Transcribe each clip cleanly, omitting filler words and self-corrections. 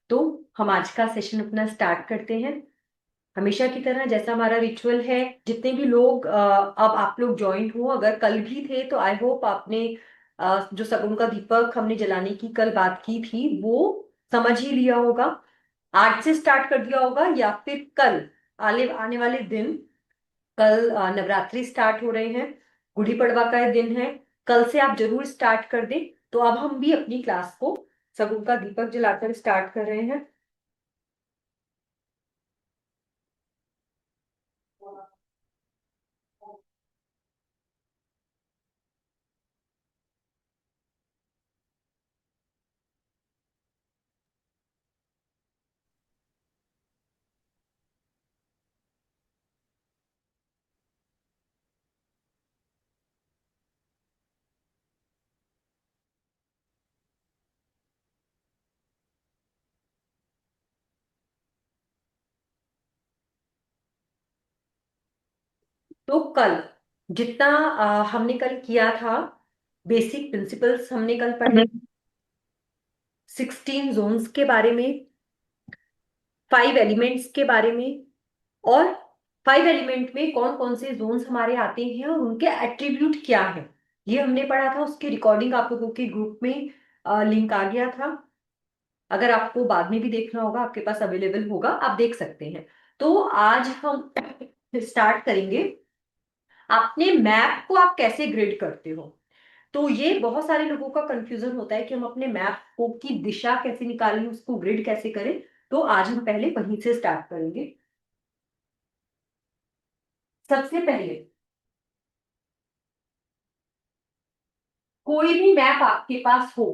तो हम आज का सेशन अपना स्टार्ट करते हैं। हमेशा की तरह जैसा हमारा रिचुअल है, जितने भी लोग अब आप लोग ज्वाइन हो, अगर कल भी थे तो आई होप आपने जो सगुन का दीपक हमने जलाने की कल बात की थी वो समझ ही लिया होगा। आज से स्टार्ट कर दिया होगा या फिर कल आने आने वाले दिन। कल नवरात्रि स्टार्ट हो रहे हैं, गुड़ी पड़वा का ये दिन है। कल से आप जरूर स्टार्ट कर दें। तो अब हम भी अपनी क्लास को सगुन का दीपक जलाकर स्टार्ट कर रहे हैं। तो कल जितना हमने कल किया था, बेसिक प्रिंसिपल्स हमने कल पढ़े। 16 जोन्स के बारे में, 5 एलिमेंट्स के बारे में, और 5 एलिमेंट में कौन कौन से जोन्स हमारे आते हैं और उनके एट्रीब्यूट क्या है, ये हमने पढ़ा था। उसकी रिकॉर्डिंग आप लोगों के ग्रुप में लिंक आ गया था। अगर आपको बाद में भी देखना होगा, आपके पास अवेलेबल होगा, आप देख सकते हैं। तो आज हम स्टार्ट करेंगे। अपने मैप को आप कैसे ग्रिड करते हो? तो ये बहुत सारे लोगों का कंफ्यूजन होता है कि हम अपने मैप को की दिशा कैसे निकालें, उसको ग्रिड कैसे करें। तो आज हम पहले वहीं से स्टार्ट करेंगे। सबसे पहले कोई भी मैप आपके पास हो,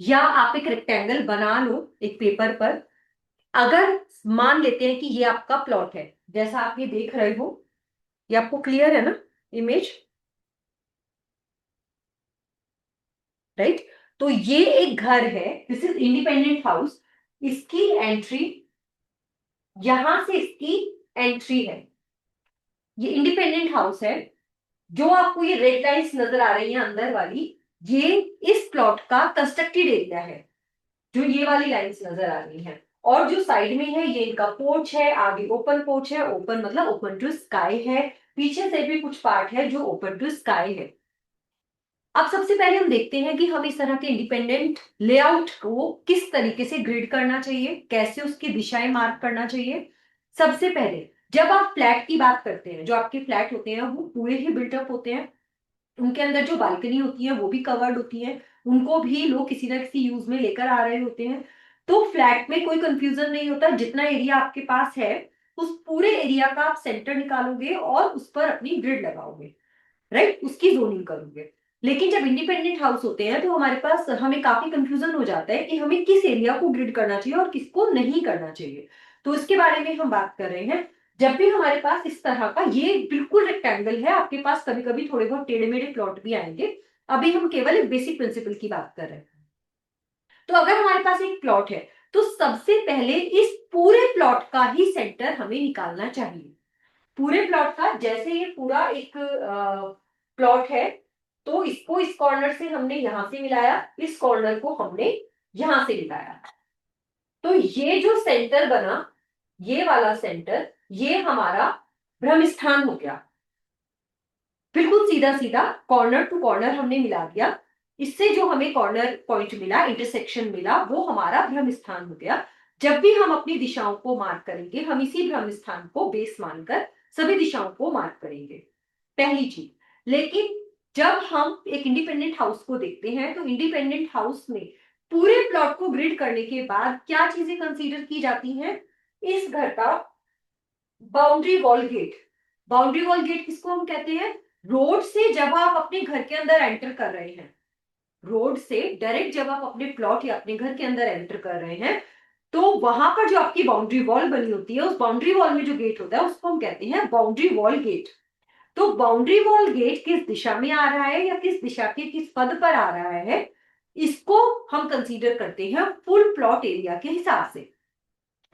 या आप एक रेक्टेंगल बना लो एक पेपर पर। अगर मान लेते हैं कि ये आपका प्लॉट है, जैसा आप ये देख रहे हो, ये आपको क्लियर है ना इमेज? राइट। तो ये एक घर है, दिस इज इंडिपेंडेंट हाउस। इसकी एंट्री, यहां से इसकी एंट्री है। ये इंडिपेंडेंट हाउस है। जो आपको ये रेड लाइन्स नजर आ रही हैं अंदर वाली, ये इस प्लॉट का कंस्ट्रक्टेड एरिया है। जो ये वाली लाइन्स नजर आ रही हैं, और जो साइड में है ये इनका पोर्च है। आगे ओपन पोर्च है, ओपन मतलब ओपन टू स्काई है। पीछे से भी कुछ पार्ट है जो ओपन टू स्काई है। अब सबसे पहले हम देखते हैं कि हम इस तरह के इंडिपेंडेंट लेआउट को किस तरीके से ग्रिड करना चाहिए, कैसे उसकी दिशाएं मार्क करना चाहिए। सबसे पहले जब आप फ्लैट की बात करते हैं, जो आपके फ्लैट होते हैं वो पूरे ही बिल्टअप होते हैं। उनके अंदर जो बालकनी होती है वो भी कवर्ड होती है। उनको भी लोग किसी ना किसी यूज में लेकर आ रहे होते हैं। तो फ्लैट में कोई कंफ्यूजन नहीं होता। जितना एरिया आपके पास है, उस पूरे एरिया का आप सेंटर निकालोगे और उस पर अपनी ग्रिड लगाओगे। राइट, उसकी जोनिंग करोगे। लेकिन जब इंडिपेंडेंट हाउस होते हैं तो हमारे पास हमें काफी कंफ्यूजन हो जाता है कि हमें किस एरिया को ग्रिड करना चाहिए और किसको नहीं करना चाहिए। तो इसके बारे में हम बात कर रहे हैं। जब भी हमारे पास इस तरह का ये बिल्कुल रेक्टेंगल है, आपके पास कभी कभी थोड़े बहुत टेढ़े मेढ़े प्लॉट भी आएंगे। अभी हम केवल एक बेसिक प्रिंसिपल की बात कर रहे हैं। तो अगर हमारे पास एक प्लॉट है, तो सबसे पहले इस पूरे प्लॉट का ही सेंटर हमें निकालना चाहिए। पूरे प्लॉट का, जैसे ये पूरा एक प्लॉट है, तो इसको इस कॉर्नर से हमने यहां से मिलाया, इस कॉर्नर को हमने यहां से मिलाया। तो ये जो सेंटर बना, ये वाला सेंटर, ये हमारा भ्रम स्थान हो गया। बिल्कुल सीधा सीधा कॉर्नर टू कॉर्नर हमने मिला दिया। इससे जो हमें कॉर्नर पॉइंट मिला, इंटरसेक्शन मिला, वो हमारा भ्रम स्थान हो गया। जब भी हम अपनी दिशाओं को मार्क करेंगे, हम इसी भ्रम स्थान को बेस मानकर सभी दिशाओं को मार्क करेंगे। पहली चीज। लेकिन जब हम एक इंडिपेंडेंट हाउस को देखते हैं, तो इंडिपेंडेंट हाउस में पूरे प्लॉट को ग्रिड करने के बाद क्या चीजें कंसीडर की जाती हैं? इस घर का boundary wall gate. Boundary wall gate किसको हम कहते हैं? रोड से जब आप अपने घर के अंदर एंटर कर रहे हैं, रोड से डायरेक्ट जब आप अपने प्लॉट या अपने घर के अंदर एंटर कर रहे हैं, तो वहां पर जो आपकी बाउंड्री वॉल बनी होती है, उस बाउंड्री वॉल में जो गेट होता है उसको हम कहते हैं बाउंड्री वॉल गेट। तो बाउंड्री वॉल गेट किस दिशा में आ रहा है या किस दिशा के किस पद पर आ रहा है, इसको हम कंसीडर करते हैं फुल प्लॉट एरिया के हिसाब से।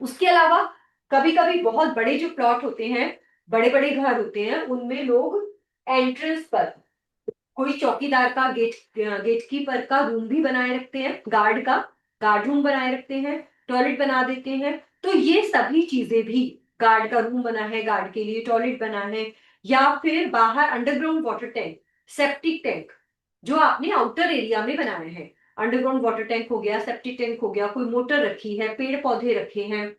उसके अलावा कभी कभी बहुत बड़े जो प्लॉट होते हैं, बड़े बड़े घर होते हैं, उनमें लोग एंट्रेंस पर कोई चौकीदार का, गेट कीपर का रूम भी बनाए रखते हैं, गार्ड का गार्ड रूम बनाए रखते हैं। टॉयलेट बना देते हैं। तो ये सभी चीजें भी, गार्ड का रूम बना है, गार्ड के लिए टॉयलेट बना है, या फिर बाहर underground water tank, septic tank जो आपने आउटर एरिया में बनाया है, अंडरग्राउंड वाटर टैंक हो गया, सेप्टिक टैंक हो गया, कोई मोटर रखी है, पेड़ पौधे रखे हैं,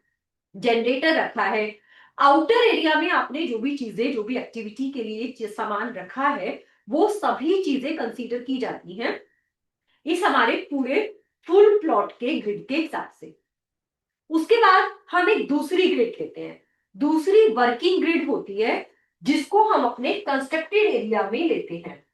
जनरेटर रखा है, आउटर एरिया में आपने जो भी चीजें, जो भी एक्टिविटी के लिए सामान रखा है, वो सभी चीजें कंसीडर की जाती हैं इस हमारे पूरे फुल प्लॉट के ग्रिड के हिसाब से। उसके बाद हम एक दूसरी ग्रिड लेते हैं, दूसरी वर्किंग ग्रिड होती है जिसको हम अपने कंस्ट्रक्टेड एरिया में लेते हैं।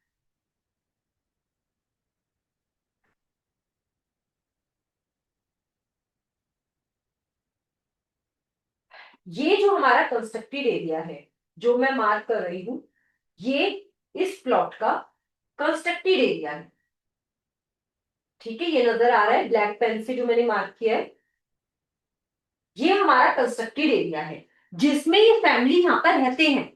ये जो हमारा कंस्ट्रक्टेड एरिया है जो मैं मार्क कर रही हूं, ये इस प्लॉट का कंस्ट्रक्टेड एरिया है। ठीक है, ये नजर आ रहा है ब्लैक पेन से जो मैंने मार्क किया है, ये हमारा कंस्ट्रक्टेड एरिया है जिसमें ये फैमिली यहाँ पर रहते हैं।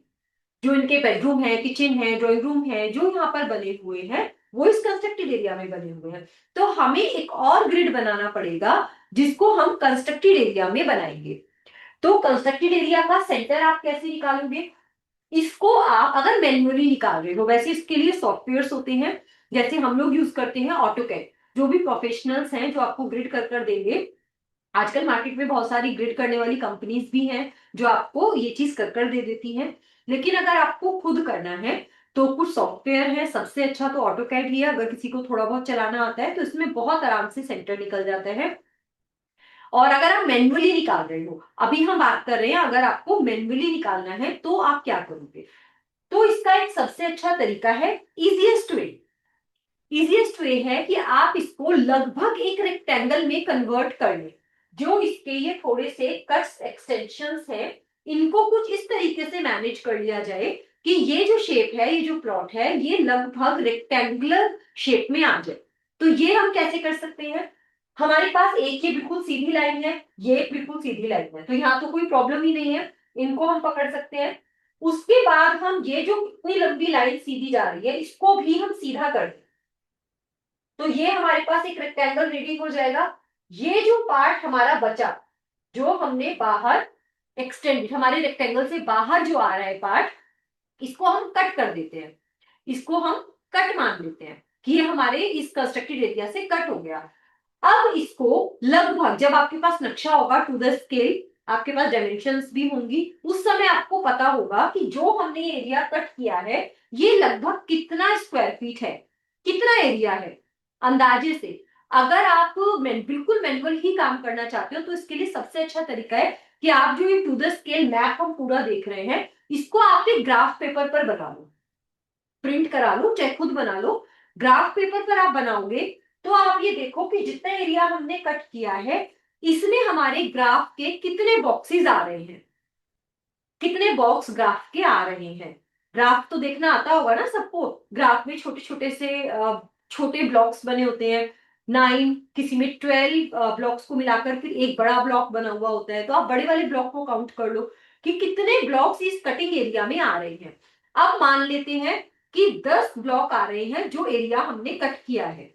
जो इनके बेडरूम है, किचन है, ड्राइंग रूम है, जो यहाँ पर बने हुए हैं वो इस कंस्ट्रक्टेड एरिया में बने हुए हैं। तो हमें एक और ग्रिड बनाना पड़ेगा जिसको हम कंस्ट्रक्टेड एरिया में बनाएंगे। तो कंस्ट्रक्टेड एरिया का सेंटर आप कैसे निकालोगे? इसको आप अगर मैन्युअली निकाल रहे हो, वैसे इसके लिए सॉफ्टवेयर्स होते हैं, जैसे हम लोग यूज करते हैं ऑटोकैड। जो भी प्रोफेशनल्स हैं जो आपको ग्रिड कर देंगे, आजकल मार्केट में बहुत सारी ग्रिड करने वाली कंपनीज भी हैं जो आपको ये चीज कर दे देती हैं। लेकिन अगर आपको खुद करना है तो कुछ सॉफ्टवेयर है, सबसे अच्छा तो ऑटोकैड ही है। अगर किसी को थोड़ा बहुत चलाना आता है तो इसमें बहुत आराम से सेंटर निकल जाता है। और अगर आप मैन्युअली निकाल रहे हो, अभी हम बात कर रहे हैं अगर आपको मैन्युअली निकालना है तो आप क्या करोगे? तो इसका एक सबसे अच्छा तरीका है, इजीएस्ट वे। इजीएस्ट वे है कि आप इसको लगभग एक रेक्टेंगल में कन्वर्ट कर लें। जो इसके ये थोड़े से कट्स एक्सटेंशंस हैं, इनको कुछ इस तरीके से मैनेज कर लिया जाए कि ये जो शेप है, ये जो प्लॉट है, ये लगभग रेक्टेंगुलर शेप में आ जाए। तो ये हम कैसे कर सकते हैं? हमारे पास एक ये बिल्कुल सीधी लाइन है, ये एक बिल्कुल सीधी लाइन है, तो यहाँ तो कोई प्रॉब्लम ही नहीं है, इनको हम पकड़ सकते हैं। उसके बाद हम ये जो इतनी लंबी लाइन सीधी जा रही है, इसको भी हम सीधा कर दें, तो ये हमारे पास एक रेक्टेंगल रेडी हो जाएगा। ये जो पार्ट हमारा बचा, जो हमने बाहर एक्सटेंड, हमारे रेक्टेंगल से बाहर जो आ रहा है पार्ट, इसको हम कट कर देते हैं। इसको हम कट मान लेते हैं कि ये हमारे इस कंस्ट्रक्टेड एरिया से कट हो गया। अब इसको लगभग, जब आपके पास नक्शा होगा टू द स्केल, आपके पास डायमेंशंस भी होंगी, उस समय आपको पता होगा कि जो हमने ये एरिया कट किया है ये लगभग कितना स्क्वायर फीट है, कितना एरिया है, अंदाजे से। अगर आप बिल्कुल मैनुअल ही काम करना चाहते हो तो इसके लिए सबसे अच्छा तरीका है कि आप जो ये टू द स्केल मैप हम पूरा देख रहे हैं, इसको आप एक ग्राफ पेपर पर बना लो, प्रिंट करा लो, चाहे खुद बना लो। ग्राफ पेपर पर आप बनाओगे तो आप ये देखो कि जितना एरिया हमने कट किया है, इसमें हमारे ग्राफ के कितने बॉक्सेस आ रहे हैं, कितने बॉक्स ग्राफ के आ रहे हैं। ग्राफ तो देखना आता होगा ना सबको, ग्राफ में छोटे छोटे से छोटे ब्लॉक्स बने होते हैं, 9, किसी में 12 ब्लॉक्स को मिलाकर फिर एक बड़ा ब्लॉक बना हुआ होता है। तो आप बड़े वाले ब्लॉक को काउंट कर लो कि कितने ब्लॉक्स इस कटिंग एरिया में आ रहे हैं। अब मान लेते हैं कि 10 ब्लॉक आ रहे हैं जो एरिया हमने कट किया है।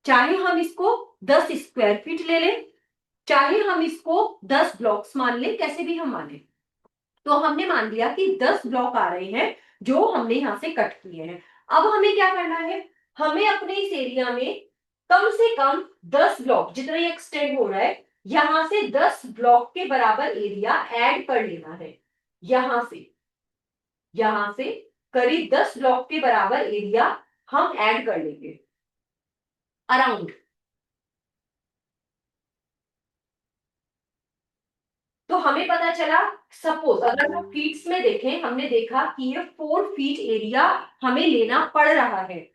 चाहे हम इसको 10 स्क्वायर फीट ले लें, चाहे हम इसको 10 ब्लॉक्स मान लें, कैसे भी हम माने। तो हमने मान लिया कि 10 ब्लॉक आ रहे हैं जो हमने यहां से कट किए हैं। अब हमें क्या करना है? हमें अपने इस एरिया में कम से कम 10 ब्लॉक, जितना ये एक्सटेंड हो रहा है, यहां से 10 ब्लॉक के बराबर एरिया ऐड कर लेना है। यहां से करीब 10 ब्लॉक के बराबर एरिया हम ऐड कर लेंगे अराउंड। तो हमें पता चला, सपोज अगर हम फीट्स में देखें, हमने देखा कि ये 4 फीट एरिया हमें लेना पड़ रहा है,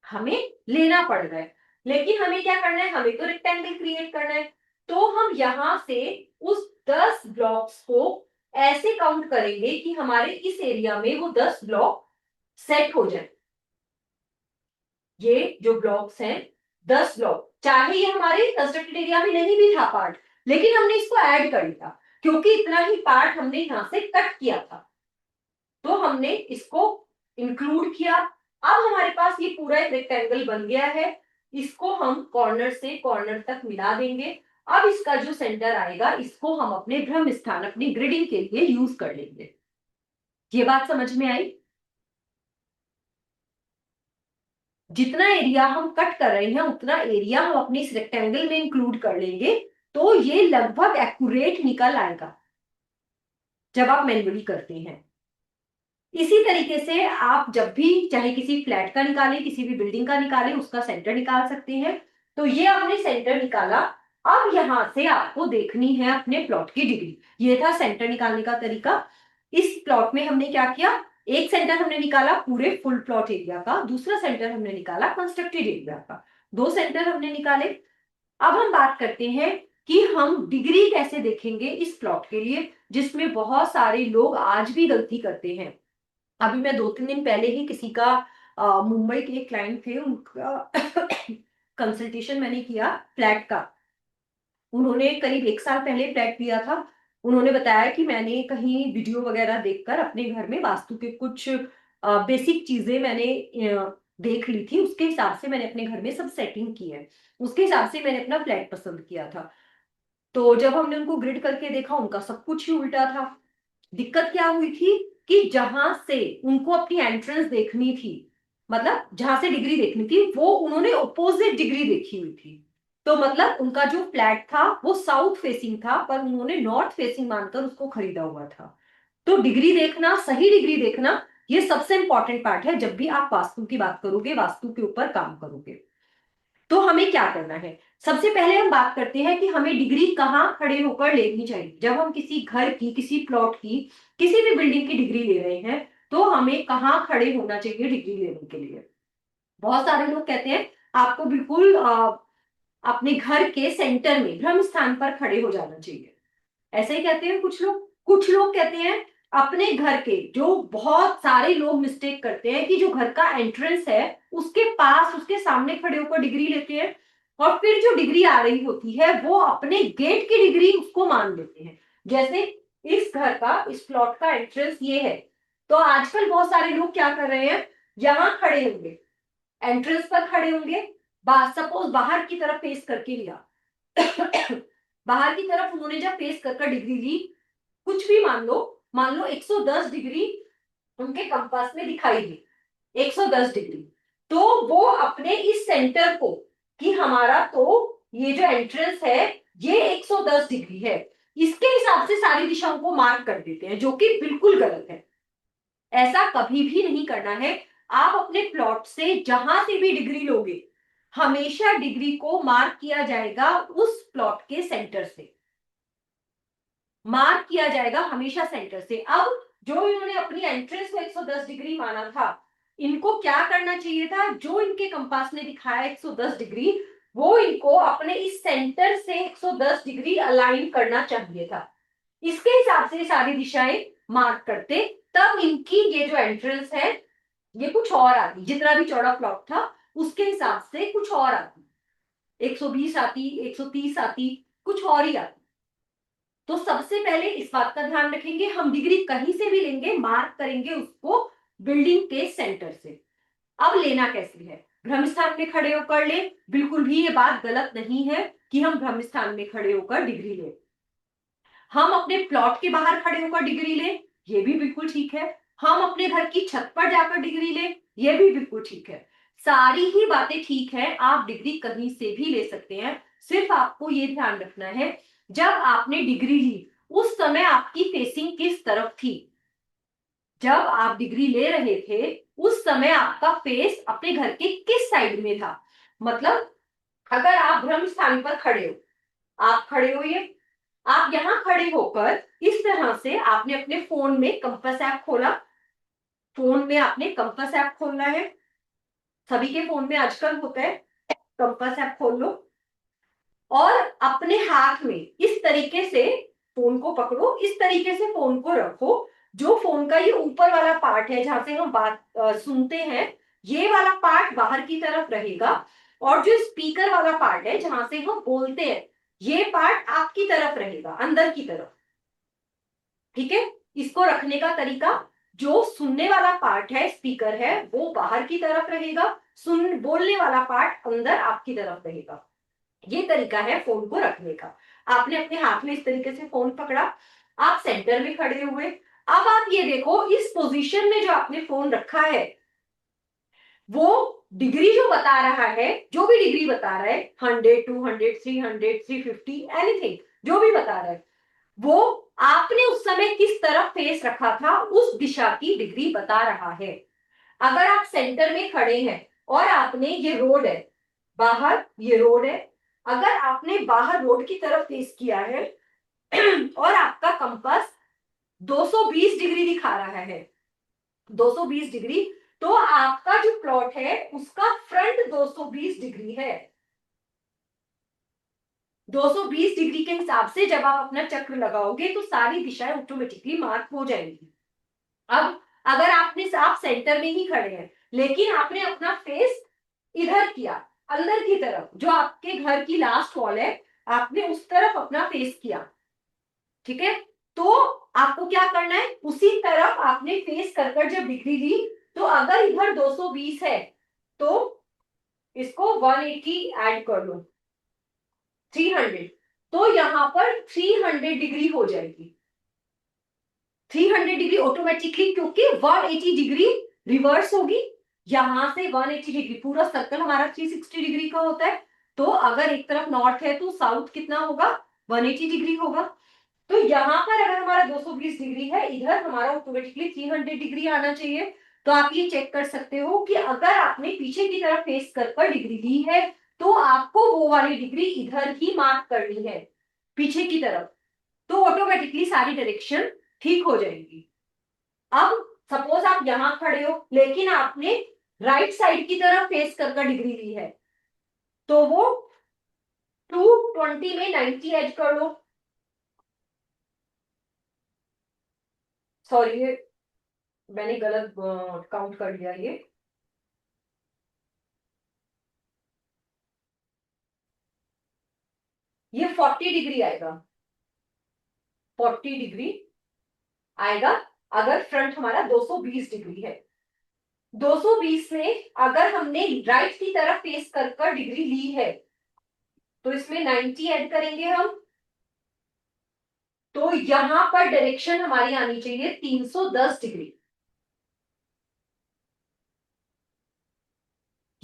हमें लेना पड़ रहा है। लेकिन हमें क्या करना है? हमें तो रेक्टेंगल क्रिएट करना है। तो हम यहां से उस 10 ब्लॉक्स को ऐसे काउंट करेंगे कि हमारे इस एरिया में वो 10 ब्लॉक सेट हो जाए। ये जो ब्लॉक्स हैं, 10 ब्लॉक, चाहे ये हमारे कंस्ट्रक्टेड एरिया में नहीं भी था पार्ट, लेकिन हमने इसको ऐड कर लिया क्योंकि इतना ही पार्ट हमने यहां से कट किया था, तो हमने इसको इंक्लूड किया। अब हमारे पास ये पूरा एक रेक्टेंगल बन गया है। इसको हम कॉर्नर से कॉर्नर तक मिला देंगे। अब इसका जो सेंटर आएगा इसको हम अपने ब्रह्म स्थान, अपनी ग्रिडिंग के लिए यूज कर लेंगे। ये बात समझ में आई? जितना एरिया हम कट कर रहे हैं उतना एरिया हम अपनी इस रेक्टेंगल में इंक्लूड कर लेंगे, तो ये लगभग एक्यूरेट निकल आएगा जब आप मैन्युअली करते हैं। इसी तरीके से आप जब भी चाहे किसी फ्लैट का निकालें, किसी भी बिल्डिंग का निकालें, उसका सेंटर निकाल सकते हैं। तो ये आपने सेंटर निकाला। अब यहां से आपको देखनी है अपने प्लॉट की डिग्री। ये था सेंटर निकालने का तरीका। इस प्लॉट में हमने क्या किया, एक सेंटर हमने निकाला पूरे फुल प्लॉट एरिया का, दूसरा सेंटर हमने निकाला कंस्ट्रक्टेड एरिया का, दो सेंटर हमने निकाले। अब हम बात करते हैं कि हम डिग्री कैसे देखेंगे इस प्लॉट के लिए, जिसमें बहुत सारे लोग आज भी गलती करते हैं। अभी मैं 2-3 दिन पहले ही किसी का मुंबई के एक क्लाइंट थे, उनका कंसल्टेशन मैंने किया फ्लैट का। उन्होंने करीब 1 साल पहले फ्लैट लिया था। उन्होंने बताया कि मैंने कहीं वीडियो वगैरह देखकर अपने घर में वास्तु के कुछ बेसिक चीजें मैंने देख ली थी, उसके हिसाब से मैंने अपने घर में सब सेटिंग की है, उसके हिसाब से मैंने अपना फ्लैट पसंद किया था। तो जब हमने उनको ग्रिड करके देखा, उनका सब कुछ ही उल्टा था। दिक्कत क्या हुई थी कि जहां से उनको अपनी एंट्रेंस देखनी थी, मतलब जहां से डिग्री देखनी थी, वो उन्होंने ऑपोजिट डिग्री देखी हुई थी। तो मतलब उनका जो फ्लैट था वो साउथ फेसिंग था, पर उन्होंने नॉर्थ फेसिंग मानकर उसको खरीदा हुआ था। तो डिग्री देखना, सही डिग्री देखना, ये सबसे इंपॉर्टेंट पार्ट है जब भी आप वास्तु की बात करोगे, वास्तु के ऊपर काम करोगे। तो हमें क्या करना है, सबसे पहले हम बात करते हैं कि हमें डिग्री कहाँ खड़े होकर लेनी चाहिए। जब हम किसी घर की, किसी प्लॉट की, किसी भी बिल्डिंग की डिग्री ले रहे हैं, तो हमें कहाँ खड़े होना चाहिए डिग्री लेने के लिए। बहुत सारे लोग कहते हैं आपको बिल्कुल अपने घर के सेंटर में ब्रह्म स्थान पर खड़े हो जाना चाहिए, ऐसे ही कहते हैं कुछ लोग। कुछ लोग कहते हैं अपने घर के, जो बहुत सारे लोग मिस्टेक करते हैं कि जो घर का एंट्रेंस है उसके पास, उसके सामने खड़े होकर डिग्री लेते हैं, और फिर जो डिग्री आ रही होती है वो अपने गेट की डिग्री उसको मान लेते हैं। जैसे इस घर का, इस प्लॉट का एंट्रेंस ये है, तो आजकल बहुत सारे लोग क्या कर रहे हैं, यहां खड़े होंगे, एंट्रेंस पर खड़े होंगे, सपोज बाहर की तरफ फेस करके लिया बाहर की तरफ उन्होंने जब फेस कर डिग्री ली, कुछ भी मान लो 110 डिग्री उनके कंपास में दिखाई दी, 110 डिग्री, तो वो अपने इस सेंटर को, कि हमारा तो ये जो एंट्रेंस है ये 110 डिग्री है, इसके हिसाब से सारी दिशाओं को मार्क कर देते हैं, जो कि बिल्कुल गलत है। ऐसा कभी भी नहीं करना है। आप अपने प्लॉट से जहां से भी डिग्री लोगे, हमेशा डिग्री को मार्क किया जाएगा उस प्लॉट के सेंटर से, मार्क किया जाएगा हमेशा सेंटर से। अब जो इन्होंने अपनी एंट्रेंस को 110 डिग्री माना था, इनको क्या करना चाहिए था, जो इनके कंपास ने दिखाया 110 डिग्री, वो इनको अपने इस सेंटर से 110 डिग्री अलाइन करना चाहिए था। इसके हिसाब से सारी दिशाएं मार्क करते, तब इनकी ये जो एंट्रेंस है ये कुछ और आती, जितना भी चौड़ा प्लॉट था उसके हिसाब से कुछ और आती, 120 आती, 130 आती, कुछ और ही आती। तो सबसे पहले इस बात का ध्यान रखेंगे, हम डिग्री कहीं से भी लेंगे, मार्क करेंगे उसको बिल्डिंग के सेंटर से। अब लेना कैसे है, ब्रह्म स्थान में खड़े होकर ले, बिल्कुल भी ये बात गलत नहीं है कि हम ब्रह्म स्थान में खड़े होकर डिग्री ले। हम अपने प्लॉट के बाहर खड़े होकर डिग्री ले, ये भी बिल्कुल ठीक है। हम अपने घर की छत पर जाकर डिग्री ले, ये भी बिल्कुल ठीक है। सारी ही बातें ठीक है, आप डिग्री कहीं से भी ले सकते हैं। सिर्फ आपको ये ध्यान रखना है, जब आपने डिग्री ली उस समय आपकी फेसिंग किस तरफ थी। जब आप डिग्री ले रहे थे उस समय आपका फेस अपने घर के किस साइड में था। मतलब अगर आप ब्रह्म स्थान पर खड़े हो, आप खड़े हो, ये आप यहां खड़े होकर इस तरह से आपने अपने फोन में कंपास ऐप खोला, फोन में आपने कंपास ऐप खोलना है, सभी के फोन में आजकल होता है, कंपास ऐप खोल लो और अपने हाथ में इस तरीके से फोन को पकड़ो, इस तरीके से फोन को रखो। जो फोन का ये ऊपर वाला पार्ट है जहां से हम बात सुनते हैं, ये वाला पार्ट बाहर की तरफ रहेगा, और जो स्पीकर वाला पार्ट है जहां से हम बोलते हैं, ये पार्ट आपकी तरफ रहेगा, अंदर की तरफ। ठीक है, इसको रखने का तरीका, जो सुनने वाला पार्ट है, स्पीकर है, वो बाहर की तरफ रहेगा, सुन बोलने वाला पार्ट अंदर आपकी तरफ रहेगा। ये तरीका है फोन को रखने का। आपने अपने हाथ में इस तरीके से फोन पकड़ा, आप सेंटर में खड़े हुए। अब आप ये देखो, इस पोजीशन में जो आपने फोन रखा है, वो डिग्री जो बता रहा है, जो भी डिग्री बता रहा है, 100, 200, 300, 350, एनीथिंग, जो भी बता रहा है, वो आपने उस समय किस तरफ फेस रखा था, उस दिशा की डिग्री बता रहा है। अगर आप सेंटर में खड़े हैं और आपने, ये रोड है बाहर, ये रोड है, अगर आपने बाहर रोड की तरफ फेस किया है और आपका कंपास 220 डिग्री दिखा रहा है, 220 डिग्री, तो आपका जो प्लॉट है उसका फ्रंट 220 डिग्री है। 220 डिग्री के हिसाब से जब आप अपना चक्र लगाओगे तो सारी दिशाएं ऑटोमेटिकली मार्क हो जाएंगी। अब अगर आप सेंटर में ही खड़े हैं, लेकिन आपने अपना फेस इधर किया, अंदर की तरफ, जो आपके घर की लास्ट वॉल है, आपने उस तरफ अपना फेस किया, ठीक है, तो आपको क्या करना है, उसी तरफ आपने फेस कर कर जब डिग्री ली, तो अगर इधर 220 है तो इसको 180 ऐड कर लो, 300, तो यहां पर 300 डिग्री हो जाएगी। 300 डिग्री ऑटोमेटिकली, क्योंकि 180 डिग्री रिवर्स होगी, यहां से 180 डिग्री, पूरा सर्कल हमारा 360 डिग्री का होता है, तो अगर एक तरफ नॉर्थ है तो साउथ कितना होगा, 180 डिग्री होगा। तो यहां पर अगर हमारा 220 डिग्री है, इधर हमारा ऑटोमेटिकली 300 डिग्री आना चाहिए। तो आप ये चेक कर सकते हो कि अगर आपने पीछे की तरफ फेस कर डिग्री ली है, तो आपको वो वाली डिग्री इधर ही मार्क करनी है, पीछे की तरफ, तो ऑटोमेटिकली सारी डायरेक्शन ठीक हो जाएगी। अब सपोज आप यहां खड़े हो, लेकिन आपने राइट साइड की तरफ फेस कर डिग्री ली है, तो वो 220 में 90 ऐड कर लो। सॉरी, ये मैंने गलत काउंट कर लिया, ये 40 डिग्री आएगा, 40 डिग्री आएगा, अगर फ्रंट हमारा 220 डिग्री है। 220 में अगर हमने राइट की तरफ फेस कर डिग्री ली है, तो इसमें 90 ऐड करेंगे हम, तो यहां पर डायरेक्शन हमारी आनी चाहिए 310 डिग्री।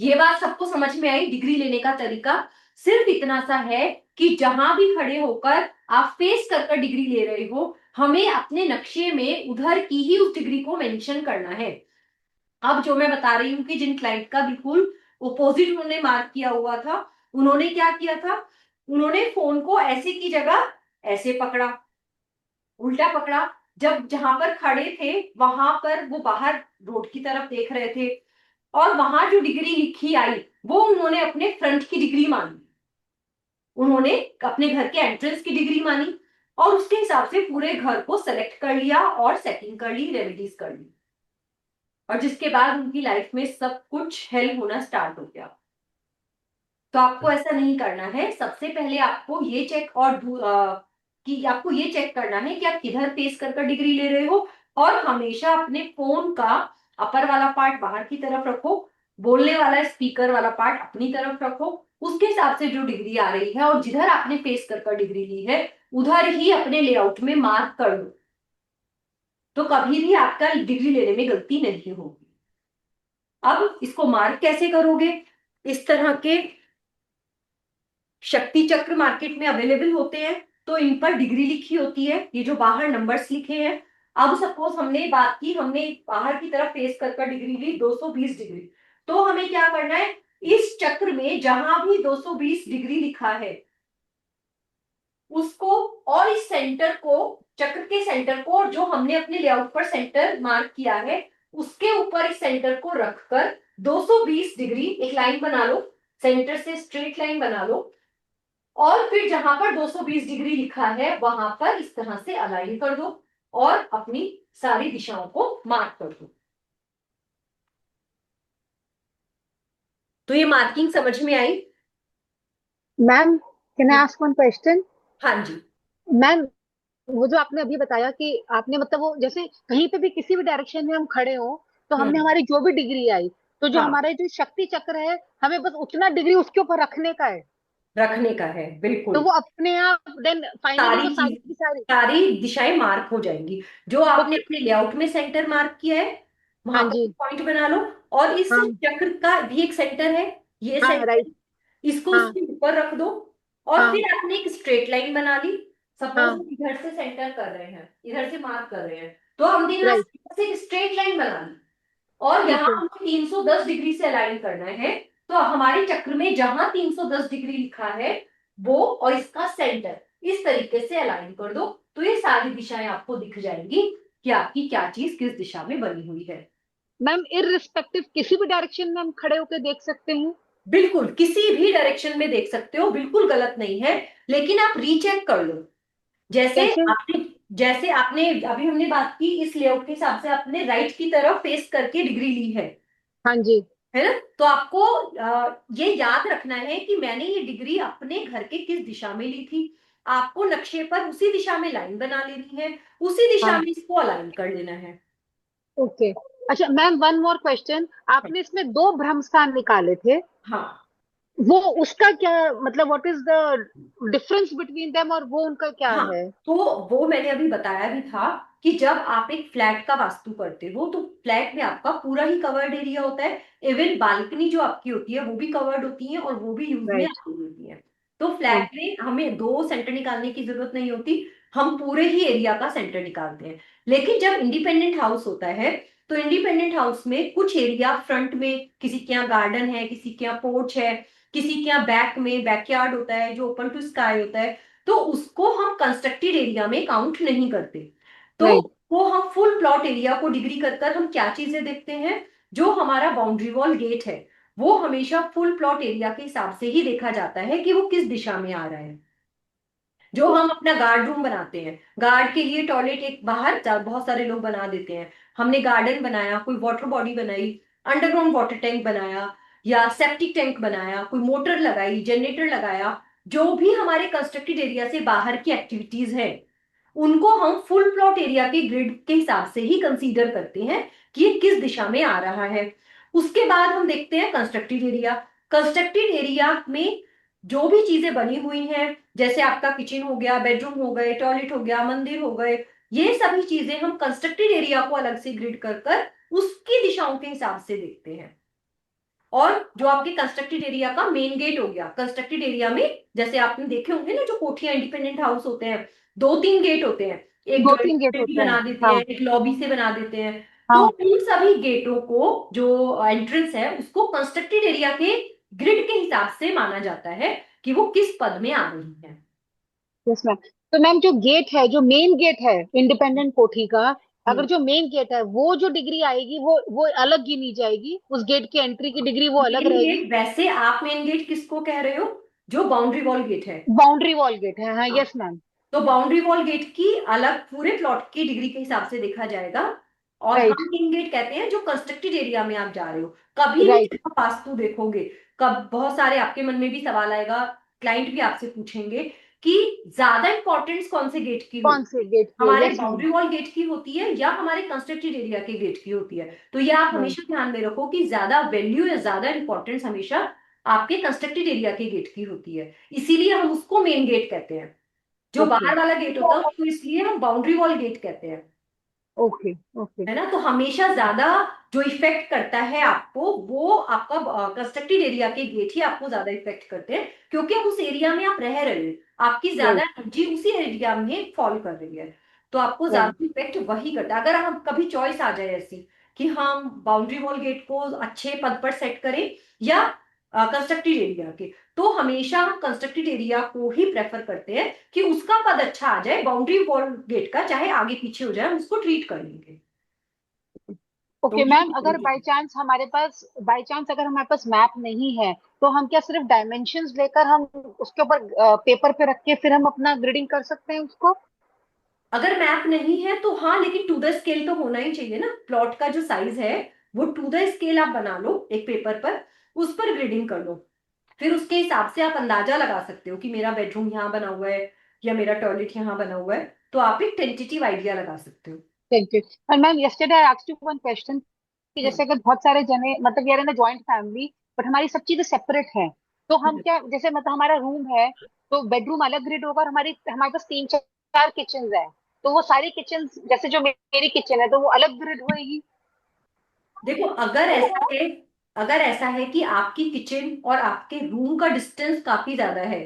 ये बात सबको समझ में आई, डिग्री लेने का तरीका सिर्फ इतना सा है कि जहां भी खड़े होकर आप फेस कर डिग्री ले रहे हो, हमें अपने नक्शे में उधर की ही उस डिग्री को मेंशन करना है। अब जो मैं बता रही हूँ कि जिन क्लाइंट का बिल्कुल ओपोजिट उन्होंने मार्क किया हुआ था, उन्होंने क्या किया था, उन्होंने फोन को ऐसे की जगह ऐसे पकड़ा, उल्टा पकड़ा, जब जहां पर खड़े थे वहां पर वो बाहर रोड की तरफ देख रहे थे, और वहां जो डिग्री लिखी आई वो उन्होंने अपने फ्रंट की डिग्री मानी, उन्होंने अपने घर के एंट्रेंस की डिग्री मानी, और उसके हिसाब से पूरे घर को सेलेक्ट कर लिया और सेटिंग कर ली, रेमेडीज कर ली, और जिसके बाद उनकी लाइफ में सब कुछ हेल्प होना स्टार्ट हो गया। तो आपको ऐसा नहीं करना है, सबसे पहले आपको ये चेक कि आपको ये चेक करना है कि आप किधर फेस कर डिग्री ले रहे हो, और हमेशा अपने फोन का अपर वाला पार्ट बाहर की तरफ रखो, बोलने वाला स्पीकर वाला पार्ट अपनी तरफ रखो, उसके हिसाब से जो डिग्री आ रही है और जिधर आपने फेस कर डिग्री ली है उधर ही अपने लेआउट में मार्क कर लो, तो कभी भी आपका डिग्री लेने में गलती नहीं होगी। अब इसको मार्क कैसे करोगे, इस तरह के शक्ति चक्र मार्केट में अवेलेबल होते हैं, तो इन पर डिग्री लिखी होती है, ये जो बाहर नंबर्स लिखे हैं। अब सपोज हमने बात की, हमने बाहर की तरफ फेस कर डिग्री ली 220 डिग्री, तो हमें क्या करना है, इस चक्र में जहां भी 220 डिग्री लिखा है उसको, और इस सेंटर को, चक्र के सेंटर को, जो हमने अपने लेआउट पर सेंटर मार्क किया है उसके ऊपर इस सेंटर को रखकर 220 डिग्री एक लाइन बना लो, सेंटर से स्ट्रेट लाइन बना लो, और फिर जहां पर 220 डिग्री लिखा है वहां पर इस तरह से अलाइन कर दो और अपनी सारी दिशाओं को मार्क कर दो। तो ये मार्किंग समझ में आई? Ma'am, can I ask one question? हाँ जी। मैम, वो जो आपने अभी बताया कि आपने मतलब वो जैसे कहीं पे भी किसी भी डायरेक्शन में हम खड़े हो, तो हमने हम्म। हमारी जो भी डिग्री आई, तो जो हाँ, हमारे जो शक्ति चक्र है, हमें बस उतना डिग्री उसके ऊपर रखने का है। रखने का है, तो बिल्कुल। वो अपने आप देन फाइनली सारी वो सारी चीज, की सारी। सारी दिशाएं मार्क हो जाएंगी। जो आपने ओके। अपने लेआउट में सेंटर मार्क किया है हाँ वहां पर जी। पॉइंट बना लो। और इस हाँ चक्र का भी एक सेंटर है, ये हाँ राइट। सेंटर, इसको हाँ उसके ऊपर रख दो। और हाँ फिर आपने एक स्ट्रेट लाइन बना ली। सपोज हाँ हम इधर से सेंटर कर रहे हैं, इधर से मार्क कर रहे हैं, तो हमने यहाँ राइट। से एक स्ट्रेट लाइन बना ली। और ठीक यहाँ है। हमें 310 डिग्री से अलाइन करना है। तो हमारे चक्र में जहां 310 डिग्री लिखा है वो और इसका सेंटर इस तरीके से अलाइन कर दो, तो ये सारी दिशाएं आपको दिख जाएंगी कि आपकी क्या चीज किस दिशा में बनी हुई है। मैम इररिस्पेक्टिव किसी भी डायरेक्शन में हम खड़े होकर देख सकते हैं? बिल्कुल किसी भी डायरेक्शन में देख सकते हो, बिल्कुल गलत नहीं है। लेकिन आप रीचेक कर लो। जैसे कैसे? आपने जैसे आपने अभी हमने बात की, इस लेआउट के हिसाब से आपने राइट की तरफ फेस करके डिग्री ली हाँ जी। है ना? तो आपको ये याद रखना है कि मैंने ये डिग्री अपने घर के किस दिशा में ली थी। आपको नक्शे पर उसी दिशा में लाइन बना लेनी है, उसी दिशा हाँ। में इसको अलाइन कर लेना है। ओके। अच्छा मैम, वन मोर क्वेश्चन। आपने इसमें दो भ्रम स्थान निकाले थे, हाँ, वो उसका क्या मतलब, what is the difference between them, और वो उनका क्या हाँ। है? तो वो मैंने अभी बताया भी था कि जब आप एक फ्लैट का वास्तु करते हो तो फ्लैट में आपका पूरा ही कवर्ड एरिया होता है। इवन बालकनी जो आपकी होती है वो भी कवर्ड होती है और वो भी यूज में राइट। आती होती है। तो फ्लैट में हमें दो सेंटर निकालने की जरूरत नहीं होती, हम पूरे ही एरिया का सेंटर निकालते हैं। लेकिन जब इंडिपेंडेंट हाउस होता है तो इंडिपेंडेंट हाउस में कुछ एरिया फ्रंट में, किसी के यहाँ गार्डन है, किसी के यहाँ पोर्च है, किसी के यहाँ बैक में बैकयार्ड होता है जो ओपन टू स्काई होता है, तो उसको हम कंस्ट्रक्टेड एरिया में काउंट नहीं करते। तो राइट। वो हम फुल प्लॉट एरिया को डिग्री कर कर हम क्या चीजें देखते हैं, जो हमारा बाउंड्री वॉल गेट है वो हमेशा फुल प्लॉट एरिया के हिसाब से ही देखा जाता है कि वो किस दिशा में आ रहा है। जो हम अपना गार्ड रूम बनाते हैं, गार्ड के लिए टॉयलेट एक बाहर बहुत सारे लोग बना देते हैं। हमने गार्डन बनाया, कोई वाटर बॉडी बनाई, अंडरग्राउंड वाटर टैंक बनाया, या सेप्टिक टैंक बनाया, कोई मोटर लगाई, जनरेटर लगाया, जो भी हमारे कंस्ट्रक्टेड एरिया से बाहर की एक्टिविटीज है उनको हम फुल प्लॉट एरिया के ग्रिड के हिसाब से ही कंसीडर करते हैं कि ये किस दिशा में आ रहा है। उसके बाद हम देखते हैं कंस्ट्रक्टेड एरिया। कंस्ट्रक्टेड एरिया में जो भी चीजें बनी हुई हैं, जैसे आपका किचन हो गया, बेडरूम हो गए, टॉयलेट हो गया, मंदिर हो गए, ये सभी चीजें हम कंस्ट्रक्टेड एरिया को अलग से ग्रिड कर कर उसकी दिशाओं के हिसाब से देखते हैं। और जो आपके कंस्ट्रक्टेड एरिया का मेन गेट हो गया, कंस्ट्रक्टेड एरिया में जैसे आपने देखे होंगे ना जो कोठियां इंडिपेंडेंट हाउस होते हैं, दो तीन गेट होते हैं, एक दो ड्राइंग तीन गेट से भी होते हैं। बना देते हाँ हैं, एक लॉबी से बना देते हैं। तो हाँ। उन सभी गेटों को, जो एंट्रेंस है उसको कंस्ट्रक्टेड एरिया के ग्रिड के हिसाब से माना जाता है कि वो किस पद में आ रही है। Yes ma'am. तो मैम जो गेट है, जो मेन गेट है इंडिपेंडेंट कोठी का, अगर हम्म। जो मेन गेट है वो जो डिग्री आएगी वो अलग गिनी जाएगी, उस गेट की एंट्री की डिग्री वो अलग मेन रहेगी? गेट, वैसे आप मेन गेट किसको कह रहे हो? जो बाउंड्री वॉल गेट है। बाउंड्री वॉल गेट है, हाँ हाँ। Yes ma'am. तो बाउंड्री वॉल गेट की अलग पूरे प्लॉट की डिग्री के हिसाब से देखा जाएगा। और राइट। हम इन गेट कहते हैं जो कंस्ट्रक्टेड एरिया में आप जा रहे हो। कभी भी राइट। जब आप वास्तु देखोगे, कब बहुत सारे आपके मन में भी सवाल आएगा, क्लाइंट भी आपसे पूछेंगे कि ज्यादा इंपॉर्टेंस कौन से गेट की कौन होती से है, गेट की है? हमारे yes ma'am. Boundary wall gate की होती है या हमारे कंस्ट्रक्टेड एरिया के गेट की होती है। तो ये आप हाँ। हमेशा ध्यान में रखो कि ज्यादा वैल्यू या ज्यादा इंपॉर्टेंस हमेशा आपके कंस्ट्रक्टेड एरिया के गेट की होती है, इसीलिए हम उसको मेन गेट कहते हैं। जो ओके। बाहर वाला गेट होता है उसको इसलिए हम बाउंड्री वॉल गेट कहते हैं। ओके। ओके। है ना? तो हमेशा ज्यादा जो इफेक्ट करता है आपको, वो आपका कंस्ट्रक्टेड एरिया के गेट ही आपको ज्यादा इफेक्ट करते हैं, क्योंकि उस एरिया में आप रह रहे हो, आपकी ज्यादा राइट। एनर्जी उसी एरिया में फॉल कर रही है। तो आपको राइट। ज्यादा इफेक्ट वही करता है। अगर हम कभी चॉइस आ जाए ऐसी कि हम बाउंड्री वॉल गेट को अच्छे पद पर सेट करें या कंस्ट्रक्टेड एरिया के, तो हमेशा हम कंस्ट्रक्टेड एरिया को ही प्रेफर करते हैं कि उसका पद अच्छा आ जाए, बाउंड्री वॉल गेट का चाहे आगे पीछे हो जाए हम उसको ट्रीट कर लेंगे। तो ओके ये मैम, अगर बाय चांस अगर हमारे पास मैप नहीं है, तो हम क्या सिर्फ डायमेंशंस लेकर हम उसके ऊपर पेपर पे रख के फिर हम अपना ग्रिडिंग कर सकते हैं उसको? अगर मैप नहीं है तो हाँ, लेकिन टू द स्केल तो होना ही चाहिए ना। प्लॉट का जो साइज है वो टू द स्केल आप बना लो एक पेपर पर, उस पर ग्रेडिंग कर लो। फिर उसके हिसाब से आप अंदाजा लगा सकते हो कि मेरा बेडरूम यहाँ बना हुआ है या मेरा टॉयलेट यहाँ बना हुआ है। तो आप एक टेंटेटिव आइडिया लगा सकते हो। Thank you. और ma'am yesterday I asked you one question, कि हम्म। जैसे अगर बहुत सारे जने, मतलब we are in a joint family, but हमारी सब चीजें सेपरेट हैं, तो हम क्या, जैसे मतलब हमारा रूम है, तो बेडरूम अलग ग्रिड होगा, और हमारी हमारे पास तीन चार किचन है, तो वो सारी किचन, जैसे जो मेरी किचन है तो वो अलग ग्रिड होएगी। देखो, अगर ऐसा है कि आपकी किचन और आपके रूम का डिस्टेंस काफी ज्यादा है,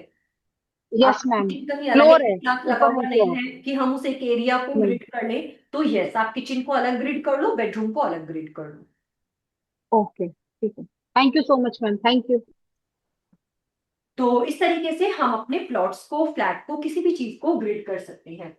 यस आपकी मैम। किचन कहीं अलग है, फ्लोर है, छत लगा ऊपर हुआ नीचे नहीं है। है कि हम उस एक एरिया को नहीं। ग्रिड कर लें, तो यस, आप किचन को अलग ग्रिड कर लो, बेडरूम को अलग ग्रिड कर लो। ओके, ठीक है। Thank you so much ma'am, thank you. तो इस तरीके से हम अपने प्लॉट्स को, फ्लैट को, किसी भी चीज को ग्रिड कर सकते हैं।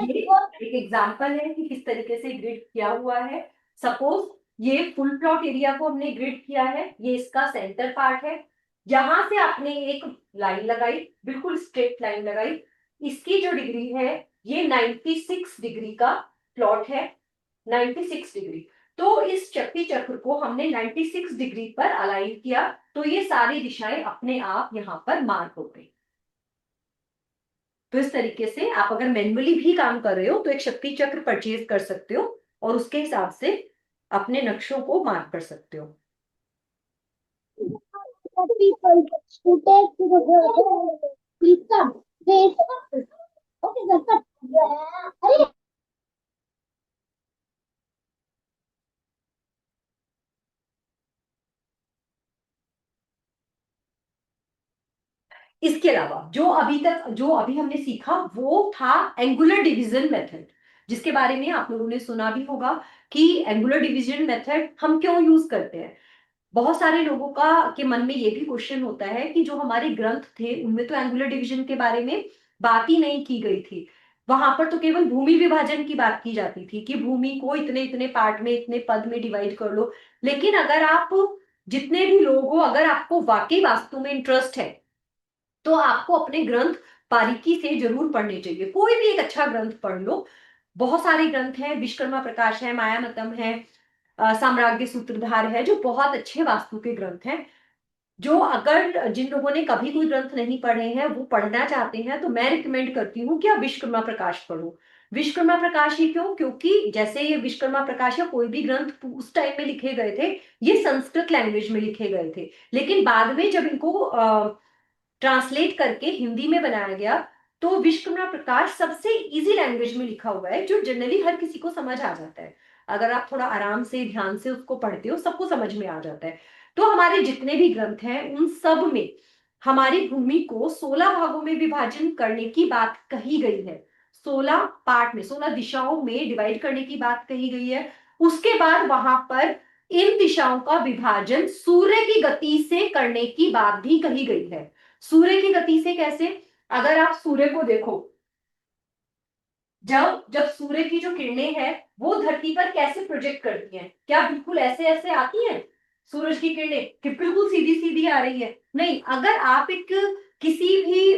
ये एक एग्जांपल है कि किस तरीके से ग्रिड किया हुआ है। सपोज ये फुल प्लॉट एरिया को हमने ग्रिड किया है, ये इसका सेंटर पार्ट है। यहां से आपने एक लाइन लगाई, बिल्कुल स्ट्रेट लाइन लगाई। इसकी जो डिग्री है, ये 96 डिग्री का प्लॉट है, 96 डिग्री। तो इस चक्की चक्र को हमने 96 डिग्री पर अलाइन किया, तो ये सारी दिशाएं अपने आप यहाँ पर मार्क हो गई। तो इस तरीके से आप अगर मैन्युअली भी काम कर रहे हो तो एक शक्ति चक्र परचेज कर सकते हो, और उसके हिसाब से अपने नक्शों को मार्क कर सकते हो। इसके अलावा जो अभी हमने सीखा वो था एंगुलर डिवीजन मेथड, जिसके बारे में आप लोगों ने सुना भी होगा कि एंगुलर डिवीजन मेथड हम क्यों यूज करते हैं। बहुत सारे लोगों का के मन में ये भी क्वेश्चन होता है कि जो हमारे ग्रंथ थे उनमें तो एंगुलर डिवीजन के बारे में बात ही नहीं की गई थी। वहां पर तो केवल भूमि विभाजन की बात की जाती थी कि भूमि को इतने इतने पार्ट में, इतने पद में डिवाइड कर लो। लेकिन अगर आप, जितने भी लोग हो, अगर आपको वाकई वास्तु में इंटरेस्ट है, तो आपको अपने ग्रंथ बारीकी से जरूर पढ़ने चाहिए। कोई भी एक अच्छा ग्रंथ पढ़ लो। बहुत सारे ग्रंथ हैं, विश्वकर्मा प्रकाश है, मायामतम है, साम्राज्य सूत्रधार है, जो बहुत अच्छे वास्तु के ग्रंथ हैं। जो अगर जिन लोगों ने कभी कोई ग्रंथ नहीं पढ़े हैं, वो पढ़ना चाहते हैं, तो मैं रिकमेंड करती हूँ कि आप विश्वकर्मा प्रकाश पढ़ो। विश्वकर्मा प्रकाश ही क्यों? क्योंकि जैसे ये विश्वकर्मा प्रकाश या कोई भी ग्रंथ उस टाइम में लिखे गए थे, ये संस्कृत लैंग्वेज में लिखे गए थे। लेकिन बाद में जब इनको ट्रांसलेट करके हिंदी में बनाया गया, तो विश्वकर्मा प्रकाश सबसे इजी लैंग्वेज में लिखा हुआ है, जो जनरली हर किसी को समझ आ जाता है। अगर आप थोड़ा आराम से ध्यान से उसको पढ़ते हो, सबको समझ में आ जाता है। तो हमारे जितने भी ग्रंथ हैं उन सब में हमारी भूमि को 16 भागों में विभाजन करने की बात कही गई है। 16 पार्ट में, 16 दिशाओं में डिवाइड करने की बात कही गई है। उसके बाद वहां पर इन दिशाओं का विभाजन सूर्य की गति से करने की बात भी कही गई है। सूर्य की गति से कैसे? अगर आप सूर्य को देखो, जब जब सूर्य की जो किरणें हैं वो धरती पर कैसे प्रोजेक्ट करती हैं, क्या बिल्कुल ऐसे ऐसे आती हैं सूरज की किरणें कि बिल्कुल सीधी सीधी आ रही है? नहीं। अगर आप एक किसी भी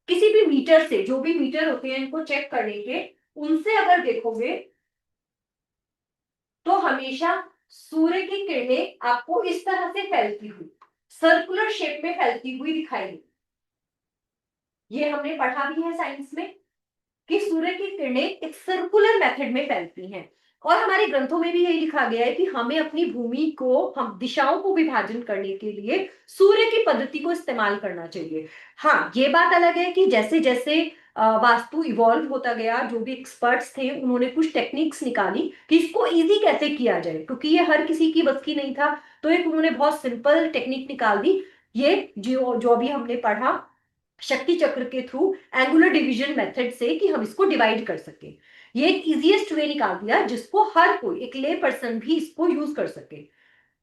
किसी भी मीटर से, जो भी मीटर होते हैं इनको चेक करने के, उनसे अगर देखोगे तो हमेशा सूर्य की किरणें आपको इस तरह से फैलती हुई, सर्कुलर शेप में फैलती हुई दिखाई देगी। ये हमने पढ़ा भी है साइंस में कि सूर्य की किरणें एक सर्कुलर मेथड में फैलती हैं। और हमारे ग्रंथों में भी यही लिखा गया है कि हमें अपनी भूमि को, हम दिशाओं को विभाजन करने के लिए सूर्य की पद्धति को इस्तेमाल करना चाहिए। हाँ, ये बात अलग है कि जैसे जैसे वास्तु इवॉल्व होता गया, जो भी एक्सपर्ट्स थे उन्होंने कुछ टेक्निक्स निकाली कि इसको इजी कैसे किया जाए, क्योंकि ये हर किसी की बस की नहीं था। तो एक उन्होंने बहुत सिंपल टेक्निक निकाल दी, ये जो जो अभी हमने पढ़ा शक्ति चक्र के थ्रू, एंगुलर डिवीजन मेथड से, कि हम इसको डिवाइड कर सके। ये एक इजीएस्ट वे निकाल दिया जिसको हर कोई, एक ले पर्सन भी इसको यूज कर सके।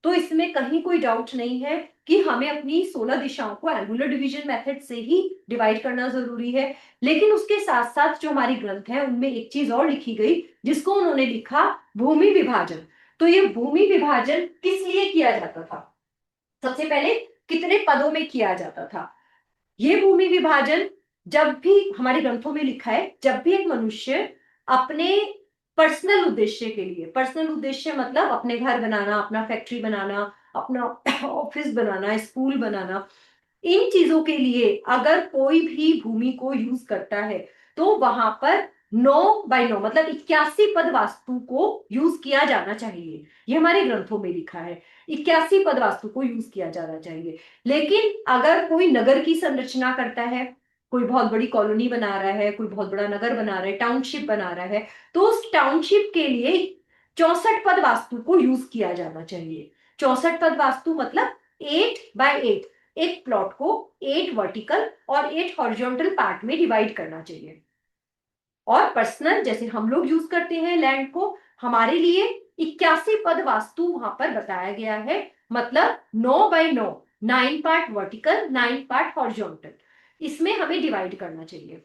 तो इसमें कहीं कोई डाउट नहीं है कि हमें अपनी 16 दिशाओं को एंगुलर डिवीजन मेथड से ही डिवाइड करना जरूरी है। लेकिन उसके साथ साथ जो हमारी ग्रंथ है उनमें एक चीज और लिखी गई, जिसको उन्होंने लिखा भूमि विभाजन। तो ये भूमि विभाजन किस लिए किया जाता था? सबसे पहले कितने पदों में किया जाता था? ये भूमि विभाजन जब भी हमारे ग्रंथों में लिखा है, जब भी एक मनुष्य अपने पर्सनल उद्देश्य के लिए, पर्सनल उद्देश्य मतलब अपने घर बनाना, अपना फैक्ट्री बनाना, अपना ऑफिस बनाना, स्कूल बनाना, इन चीजों के लिए अगर कोई भी भूमि को यूज करता है, तो वहां पर 9 बाय 9 मतलब 81 पद वास्तु को यूज किया जाना चाहिए। ये हमारे ग्रंथों में लिखा है, 81 पद वास्तु को यूज किया जाना चाहिए। लेकिन अगर कोई नगर की संरचना करता है, कोई बहुत बड़ी कॉलोनी बना रहा है, कोई बहुत बड़ा नगर बना रहा है, टाउनशिप बना रहा है, तो उस टाउनशिप के लिए 64 पद वास्तु को यूज किया जाना चाहिए। 64 पद वास्तु मतलब 8 बाय 8, एक प्लॉट को 8 वर्टिकल और 8 हॉरिजॉन्टल पार्ट में डिवाइड करना चाहिए। और पर्सनल जैसे हम लोग यूज करते हैं लैंड को, हमारे लिए 81 पद वास्तु वहां पर बताया गया है। मतलब 9 by 9, 9 part vertical, 9 part horizontal, इसमें हमें डिवाइड करना चाहिए।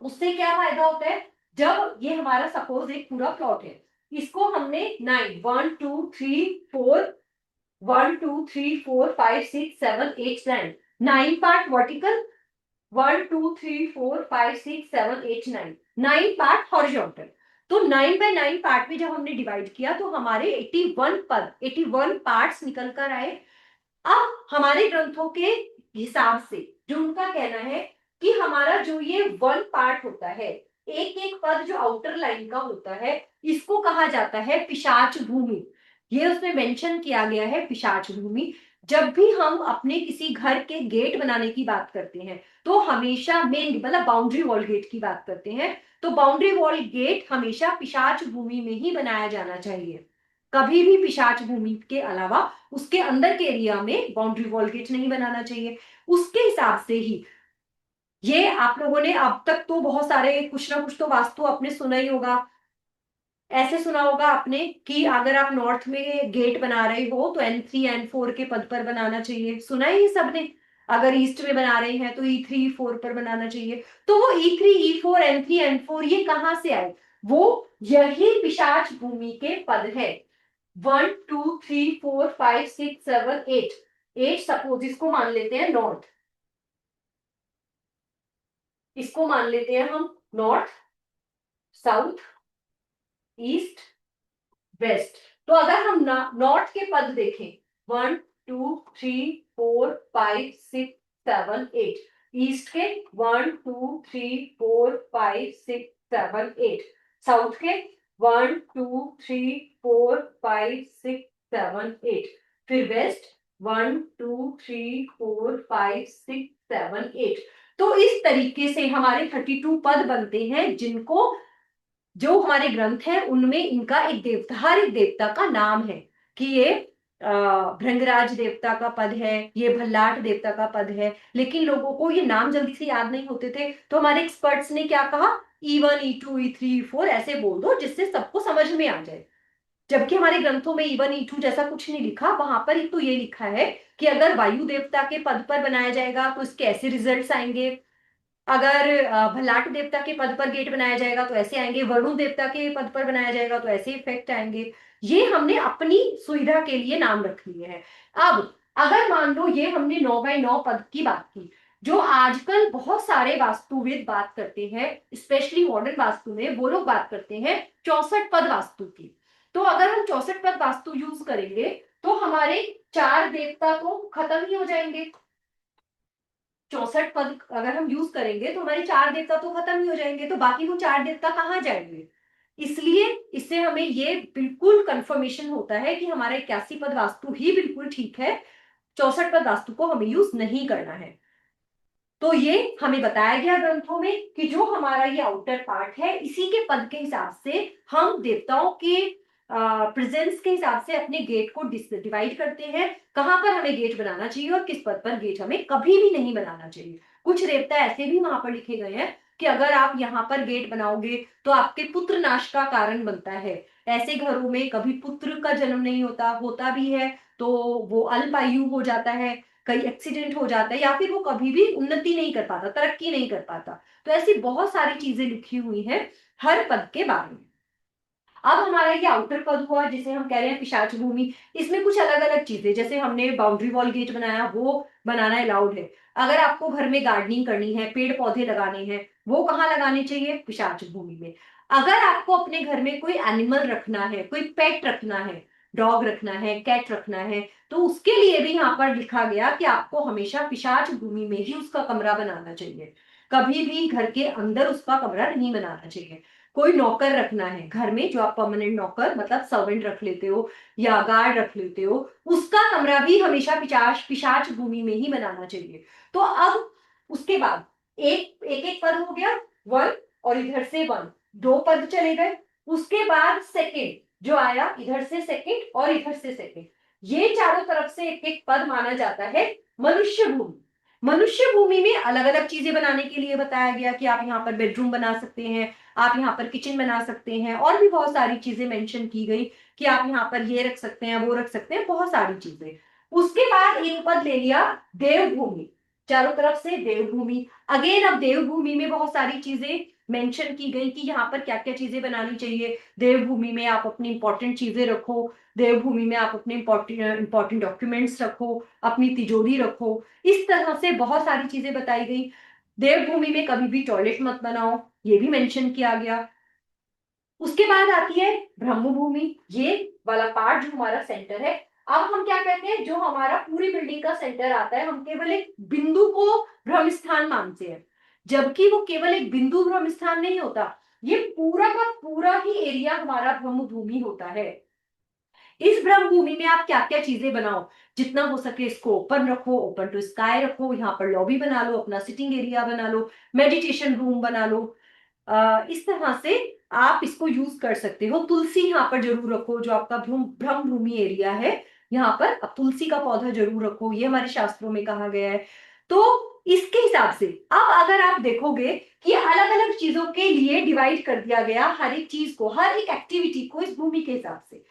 उससे क्या फायदा होता है, जब ये हमारा सपोज एक पूरा प्लॉट है, इसको हमने 9, 1 2 3 4 1 2 3 4 5 6 7 8 9, 9 पार्ट वर्टिकल, 1 2 3 4 5 6 7 8 9, 9 पार्ट हॉरिजॉन्टल। तो 9 बाय 9 पार्ट में जब हमने डिवाइड किया तो हमारे 81 पद, 81 पार्ट्स निकल कर आए। अब हमारे ग्रंथों के हिसाब से जो उनका कहना है कि हमारा जो ये 1 पार्ट होता है, एक एक पद जो आउटर लाइन का होता है, इसको कहा जाता है पिशाच भूमि। ये उसमें मेंशन किया गया है पिशाच भूमि। जब भी हम अपने किसी घर के गेट बनाने की बात करते हैं तो हमेशा मेन मतलब बाउंड्री वॉल गेट की बात करते हैं, तो बाउंड्री वॉल गेट हमेशा पिशाच भूमि में ही बनाया जाना चाहिए। कभी भी पिशाच भूमि के अलावा उसके अंदर के एरिया में बाउंड्री वॉल गेट नहीं बनाना चाहिए। उसके हिसाब से ही ये आप लोगों ने अब तक तो बहुत सारे कुछ ना कुछ तो वास्तु आपने सुना ही होगा। ऐसे सुना होगा आपने कि अगर आप नॉर्थ में गेट बना रहे हो तो N3 N4 के पद पर बनाना चाहिए, सुना है ये सबने। अगर ईस्ट में बना रहे हैं तो E3 E4 पर बनाना चाहिए। तो वो E3 E4 N3 N4 ये कहां से आए, वो यही पिशाच भूमि के पद है। 1 2 3 4 5 6 7 8, 8 सपोज इसको मान लेते हैं नॉर्थ, इसको मान लेते हैं हम नॉर्थ, साउथ, ईस्ट, वेस्ट। तो अगर हम नॉर्थ के पद देखें, 1 2 3 4 5 6 7 8, ईस्ट के 1 2 3 4 5 6 7 8, साउथ के 1 2 3 4 5 6 7 8, फिर वेस्ट 1 2 3 4 5 6 7 8। तो इस तरीके से हमारे 32 पद बनते हैं, जिनको जो हमारे ग्रंथ है उनमें इनका एक देवता, हर एक देवता का नाम है कि ये भृंगराज देवता का पद है, ये भल्लाट देवता का पद है। लेकिन लोगों को ये नाम जल्दी से याद नहीं होते थे, तो हमारे एक्सपर्ट्स ने क्या कहा, E1 E2 E3 E4 ऐसे बोल दो जिससे सबको समझ में आ जाए। जबकि हमारे ग्रंथों में E1 E2 जैसा कुछ नहीं लिखा, वहां पर एक तो ये लिखा है कि अगर वायु देवता के पद पर बनाया जाएगा तो इसके ऐसे रिजल्ट्स आएंगे, अगर भल्लाट देवता के पद पर गेट बनाया जाएगा तो ऐसे आएंगे, वरुण देवता के पद पर बनाया जाएगा तो ऐसे इफेक्ट आएंगे। ये हमने अपनी सुविधा के लिए नाम रख लिए हैं। अब अगर मान लो ये हमने 9 बाय 9 पद की बात की, जो आजकल बहुत सारे वास्तुविद बात करते हैं, स्पेशली मॉडर्न वास्तु में वो लोग बात करते हैं 64 पद वास्तु की। तो अगर हम 64 पद वास्तु यूज करेंगे तो हमारे 4 देवता तो खत्म ही हो जाएंगे। 64 पद अगर हम यूज करेंगे तो हमारे 4 देवता तो खत्म ही हो जाएंगे, तो बाकी वो 4 देवता कहाँ जाएंगे। इसलिए इससे हमें ये बिल्कुल कंफर्मेशन होता है कि हमारा 81 पद वास्तु ही बिल्कुल ठीक है, 64 पद वास्तु को हमें यूज नहीं करना है। तो ये हमें बताया गया ग्रंथों में कि जो हमारा ये आउटर पार्ट है, इसी के पद के हिसाब से हम देवताओं के प्रेजेंस के हिसाब से अपने गेट को डिवाइड करते हैं, कहाँ पर हमें गेट बनाना चाहिए और किस पद पर गेट हमें कभी भी नहीं बनाना चाहिए। कुछ देवता ऐसे भी वहां पर लिखे गए हैं कि अगर आप यहाँ पर गेट बनाओगे तो आपके पुत्र नाश का कारण बनता है। ऐसे घरों में कभी पुत्र का जन्म नहीं होता, होता भी है तो वो अल्पायु हो जाता है, कहीं एक्सीडेंट हो जाता है, या फिर वो कभी भी उन्नति नहीं कर पाता, तरक्की नहीं कर पाता। तो ऐसी बहुत सारी चीजें लिखी हुई हैं हर पद के बारे में। अब हमारा ये आउटर पद हुआ जिसे हम कह रहे हैं पिशाच भूमि, इसमें कुछ अलग अलग चीजें, जैसे हमने बाउंड्री वॉल गेट बनाया वो बनाना अलाउड है। अगर आपको घर में गार्डनिंग करनी है, पेड़ पौधे लगाने हैं, वो कहाँ लगाने चाहिए, पिशाच भूमि में। अगर आपको अपने घर में कोई एनिमल रखना है, कोई पेट रखना है, डॉग रखना है, कैट रखना है, तो उसके लिए भी यहाँ पर लिखा गया कि आपको हमेशा पिशाच भूमि में ही उसका कमरा बनाना चाहिए, कभी भी घर के अंदर उसका कमरा नहीं बनाना चाहिए। कोई नौकर रखना है घर में, जो आप परमानेंट नौकर मतलब सर्वेंट रख लेते हो या गार्ड रख लेते हो, उसका कमरा भी हमेशा पिशाच पिशाच भूमि में ही बनाना चाहिए। तो अब उसके बाद एक एक एक पद हो गया, वन, और इधर से वन, दो पद चले गए। उसके बाद सेकंड जो आया, इधर से सेकंड और इधर से सेकंड, ये चारों तरफ से एक एक पद माना जाता है मनुष्य भूमि। मनुष्य भूमि में अलग अलग चीजें बनाने के लिए बताया गया कि आप यहाँ पर बेडरूम बना सकते हैं, आप यहाँ पर किचन बना सकते हैं, और भी बहुत सारी चीजें मेंशन की गई कि आप यहाँ पर ये रख सकते हैं, वो रख सकते हैं, बहुत सारी चीजें। उसके बाद एक पद ले लिया देवभूमि, चारों तरफ से देवभूमि। अगेन अब देवभूमि में बहुत सारी चीजें मेंशन की गई कि यहाँ पर क्या क्या चीजें बनानी चाहिए। देवभूमि में आप अपनी इंपॉर्टेंट चीजें रखो, देवभूमि में आप अपने इंपॉर्टेंट डॉक्यूमेंट्स रखो, अपनी तिजोरी रखो, इस तरह से बहुत सारी चीजें बताई गई। देवभूमि में कभी भी टॉयलेट मत बनाओ, ये भी मेंशन किया गया। उसके बाद आती है ब्रह्मभूमि, ये वाला पार्ट जो हमारा सेंटर है। अब हम क्या कहते हैं, जो हमारा पूरी बिल्डिंग का सेंटर आता है, हम केवल एक बिंदु को ब्रह्म स्थान मानते हैं, जबकि वो केवल एक बिंदु ब्रह्म स्थान नहीं होता, ये पूरा का पूरा ही एरिया हमारा ब्रह्म भूमि होता है। इस ब्रह्म भूमि में आप क्या क्या चीजें बनाओ, जितना हो सके इसको ओपन रखो, ओपन टू स्काई रखो, यहाँ पर लॉबी बना लो, अपना सिटिंग एरिया बना लो, मेडिटेशन रूम बना लो। इस तरह से आप इसको यूज कर सकते हो। तुलसी यहाँ पर जरूर रखो, जो आपका ब्रह्म भूमि एरिया है, यहाँ पर अब तुलसी का पौधा जरूर रखो, ये हमारे शास्त्रों में कहा गया है। तो इसके हिसाब से अब अगर आप देखोगे कि अलग अलग चीजों के लिए डिवाइड कर दिया गया, हर एक चीज को, हर एक एक्टिविटी को इस भूमि के हिसाब से।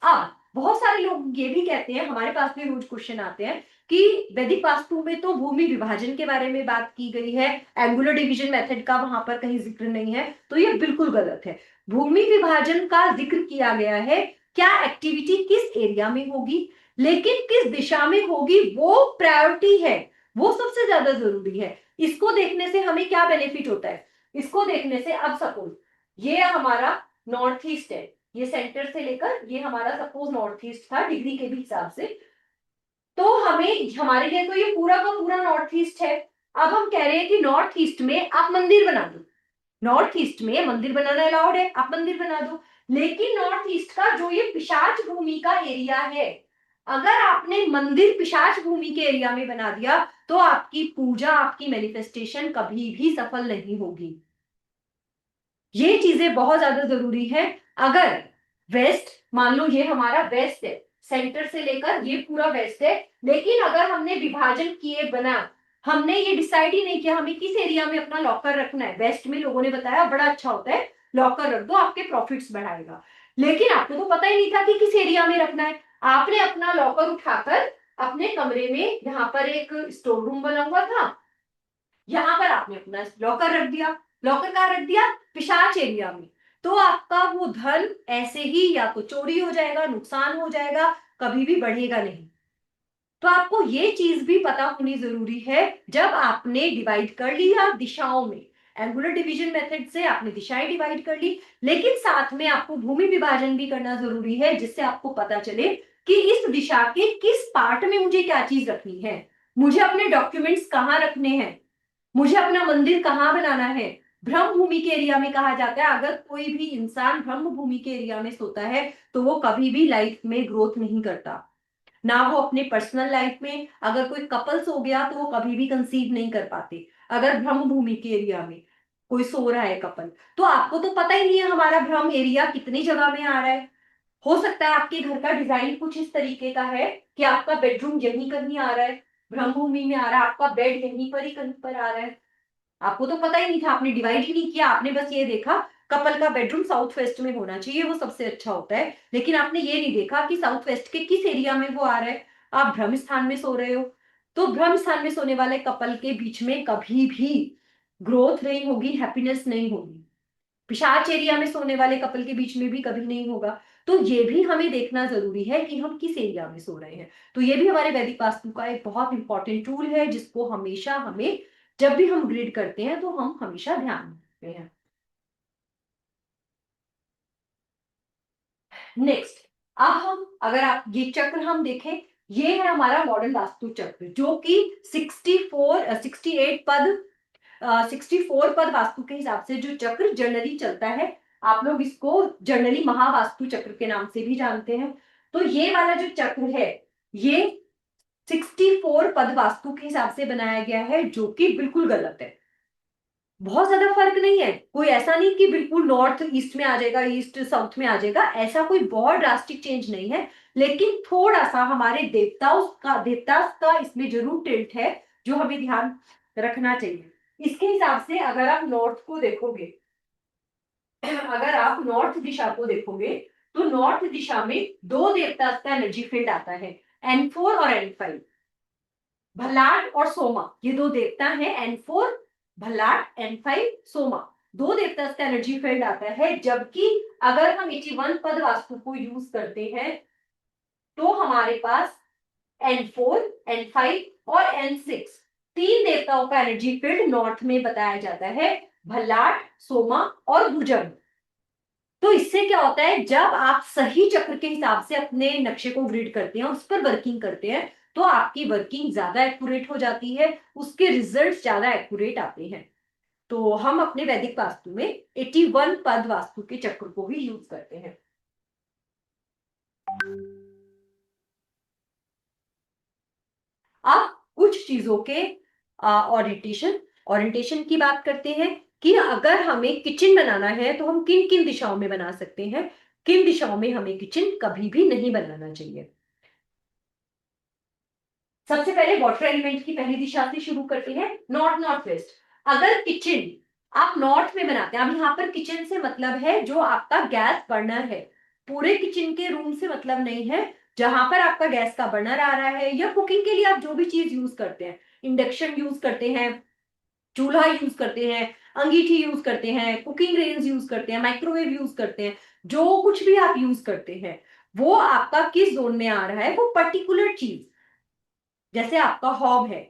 अब बहुत सारे लोग ये भी कहते हैं, हमारे पास भी रोज क्वेश्चन आते हैं कि वैदिक वास्तु में तो भूमि विभाजन के बारे में बात की गई है, एंगुलर डिवीजन मेथड का वहां पर कहीं जिक्र नहीं है, तो ये बिल्कुल गलत है। भूमि विभाजन का जिक्र किया गया है, क्या एक्टिविटी किस एरिया में होगी, लेकिन किस दिशा में होगी वो प्रायोरिटी है, वो सबसे ज्यादा जरूरी है। इसको देखने से हमें क्या बेनिफिट होता है, इसको देखने से अब सपोज ये हमारा नॉर्थ ईस्ट है, ये सेंटर से लेकर ये हमारा सपोज नॉर्थ ईस्ट था डिग्री के भी हिसाब से, तो हमें हमारे लिए तो ये पूरा का पूरा नॉर्थ ईस्ट है। अब हम कह रहे हैं कि नॉर्थ ईस्ट में आप मंदिर बना दो, नॉर्थ ईस्ट में मंदिर बनाना अलाउड है, आप मंदिर बना दो। लेकिन नॉर्थ ईस्ट का जो ये पिशाच भूमि का एरिया है, अगर आपने मंदिर पिशाच भूमि के एरिया में बना दिया, तो आपकी पूजा, आपकी मैनिफेस्टेशन कभी भी सफल नहीं होगी। ये चीजें बहुत ज्यादा जरूरी है। अगर वेस्ट, मान लो ये हमारा वेस्ट है, सेंटर से लेकर ये पूरा वेस्ट है, लेकिन अगर हमने विभाजन किए बना, हमने ये डिसाइड ही नहीं किया हमें किस एरिया में अपना लॉकर रखना है, वेस्ट में लोगों ने बताया बड़ा अच्छा होता है, लॉकर रख दो, आपके प्रॉफिट्स बढ़ाएगा, लेकिन आपको तो पता ही नहीं था कि किस एरिया में रखना है। आपने अपना लॉकर उठाकर अपने कमरे में, यहाँ पर एक स्टोर रूम बना हुआ था, यहां पर आपने अपना लॉकर रख दिया। लॉकर कहाँ रख दिया, पिशाच एरिया में। तो आपका वो धन ऐसे ही या तो चोरी हो जाएगा, नुकसान हो जाएगा, कभी भी बढ़ेगा नहीं। तो आपको ये चीज भी पता होनी जरूरी है। जब आपने डिवाइड कर लिया दिशाओं में, एंगुलर डिवीजन मेथड से आपने दिशाएं डिवाइड कर ली, लेकिन साथ में आपको भूमि विभाजन भी करना जरूरी है, जिससे आपको पता चले कि इस दिशा के किस पार्ट में मुझे क्या चीज रखनी है, मुझे अपने डॉक्यूमेंट्स कहाँ रखने हैं, मुझे अपना मंदिर कहाँ बनाना है। ब्रह्म भूमि के एरिया में कहा जाता है, अगर कोई भी इंसान ब्रह्म भूमि के एरिया में सोता है, तो वो कभी भी लाइफ में ग्रोथ नहीं करता, ना वो अपने पर्सनल लाइफ में, अगर कोई कपल्स हो गया तो वो कभी भी कंसीव नहीं कर पाते। अगर ब्रह्म भूमि के एरिया में कोई सो रहा है कपल, तो आपको तो पता ही नहीं है हमारा ब्रह्म एरिया कितनी जगह में आ रहा है। हो सकता है आपके घर का डिजाइन कुछ इस तरीके का है कि आपका बेडरूम यहीं कहीं आ रहा है, ब्रह्म भूमि में आ रहा है, आपका बेड यहीं पर ही कहीं पर आ रहा है, आपको तो पता ही नहीं था, आपने डिवाइड ही नहीं किया, आपने बस ये देखा कपल का बेडरूम साउथ वेस्ट में होना चाहिए, वो सबसे अच्छा होता है, लेकिन आपने ये नहीं देखा कि साउथ वेस्ट के किस एरिया में वो आ रहा है। आप ब्रह्म स्थान में सो रहे हो, तो ब्रह्म स्थान में सोने वाले कपल के बीच में कभी भी ग्रोथ नहीं होगी, हैप्पीनेस नहीं होगी। पिशाच एरिया में सोने वाले कपल के बीच में भी कभी नहीं होगा। तो ये भी हमें देखना जरूरी है कि हम किस एरिया में सो रहे हैं। तो ये भी हमारे वैदिक वास्तु का एक बहुत इंपॉर्टेंट टूल है, जिसको हमेशा हमें, जब भी हम ग्रिड करते हैं तो हम हमेशा ध्यान रखते हैं। नेक्स्ट, अब हम अगर आप ये चक्र हम देखें, ये है हमारा मॉडर्न वास्तु चक्र, जो कि 68 पद 64 पद वास्तु के हिसाब से जो चक्र जनरली चलता है, आप लोग इसको जनरली महावास्तु चक्र के नाम से भी जानते हैं। तो ये वाला जो चक्र है ये 64 पद वास्तु के हिसाब से बनाया गया है, जो कि बिल्कुल गलत है। बहुत ज्यादा फर्क नहीं है, कोई ऐसा नहीं कि बिल्कुल नॉर्थ ईस्ट में आ जाएगा, ईस्ट साउथ में आ जाएगा, ऐसा कोई बहुत ड्रास्टिक चेंज नहीं है। लेकिन थोड़ा सा हमारे देवता का इसमें जरूर टिल्ट है, जो हमें ध्यान रखना चाहिए। इसके हिसाब से अगर आप नॉर्थ को देखोगे, अगर आप नॉर्थ दिशा को देखोगे, तो नॉर्थ दिशा में दो देवता का एनर्जी फील्ड आता है, N4 और N5। भल्लाट और सोमा ये दो देवता हैं, N4 भल्लाट, N5 सोमा। दो देवता का एनर्जी फील्ड आता है। जबकि अगर हम 81 पद वास्तु को यूज करते हैं तो हमारे पास N4, N5 और N6 तीन देवताओं का एनर्जी फील्ड नॉर्थ में बताया जाता है, भल्लाट, सोमा और भुजंग। तो इससे क्या होता है, जब आप सही चक्र के हिसाब से अपने नक्शे को ग्रिड करते हैं, उस पर वर्किंग करते हैं, तो आपकी वर्किंग ज्यादा एक्यूरेट हो जाती है, उसके रिजल्ट्स ज्यादा एक्यूरेट आते हैं। तो हम अपने वैदिक वास्तु में 81 पद वास्तु के चक्र को भी यूज करते हैं। अब कुछ चीजों के ओरिएंटेशन की बात करते हैं कि अगर हमें किचन बनाना है तो हम किन किन दिशाओं में बना सकते हैं, किन दिशाओं में हमें किचन कभी भी नहीं बनाना चाहिए। सबसे पहले वाटर एलिमेंट की पहली दिशा से शुरू करते हैं, नॉर्थ नॉर्थ वेस्ट। अगर किचन आप नॉर्थ में बनाते हैं, अब यहाँ पर किचन से मतलब है जो आपका गैस बर्नर है, पूरे किचन के रूम से मतलब नहीं है। जहां पर आपका गैस का बर्नर आ रहा है, या कुकिंग के लिए आप जो भी चीज यूज करते हैं, इंडक्शन यूज करते हैं, चूल्हा यूज करते हैं, अंगीठी यूज करते हैं, कुकिंग रेंज यूज करते हैं, माइक्रोवेव यूज करते हैं, जो कुछ भी आप यूज करते हैं, वो आपका किस जोन में आ रहा है, वो पर्टिकुलर चीज, जैसे आपका हॉब है,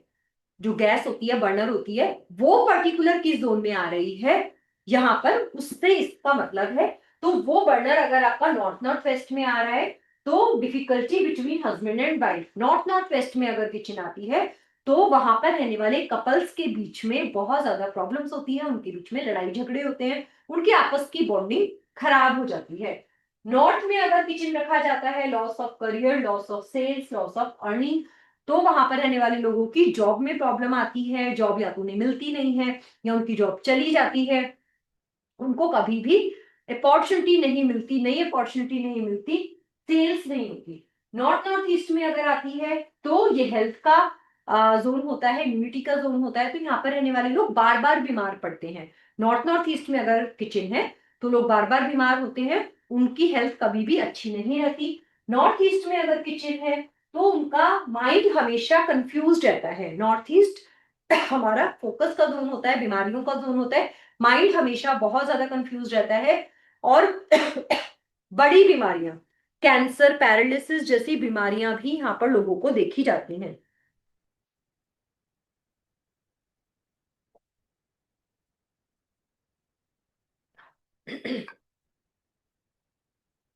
जो गैस होती है, बर्नर होती है, वो पर्टिकुलर किस जोन में आ रही है यहाँ पर, उससे इसका मतलब है। तो वो बर्नर अगर आपका नॉर्थ नॉर्थ वेस्ट में आ रहा है, तो difficulty between husband and wife, north north west में अगर किचन आती है, तो वहां पर रहने वाले कपल्स के बीच में बहुत ज्यादा प्रॉब्लम्स होती है, उनके बीच में लड़ाई झगड़े होते हैं, उनकी आपस की बॉन्डिंग खराब हो जाती है। नॉर्थ में अगर किचन रखा जाता है, loss of career, loss of sales, loss of earning, तो वहां पर रहने वाले लोगों की जॉब में प्रॉब्लम आती है, जॉब या तो उन्हें मिलती नहीं है, या उनकी जॉब चली जाती है, उनको कभी भी अपॉर्चुनिटी नहीं मिलती, नई अपॉर्चुनिटी नहीं मिलती, सेल्स नहीं होती। नॉर्थ नॉर्थ ईस्ट में अगर आती है तो ये हेल्थ का जोन होता है, इम्यूनिटी का जोन होता है, तो यहाँ पर रहने वाले लोग बार बार बीमार पड़ते हैं। नॉर्थ नॉर्थ ईस्ट में अगर किचन है तो लोग बार बार बीमार होते हैं, उनकी हेल्थ कभी भी अच्छी नहीं रहती। नॉर्थ ईस्ट में अगर किचन है तो उनका माइंड हमेशा कंफ्यूज रहता है। नॉर्थ ईस्ट हमारा फोकस का जोन होता है, बीमारियों का जोन होता है, माइंड हमेशा बहुत ज्यादा कंफ्यूज रहता है। और बड़ी बीमारियां, कैंसर, पैरालिसिस जैसी बीमारियां भी यहाँ पर लोगों को देखी जाती हैं।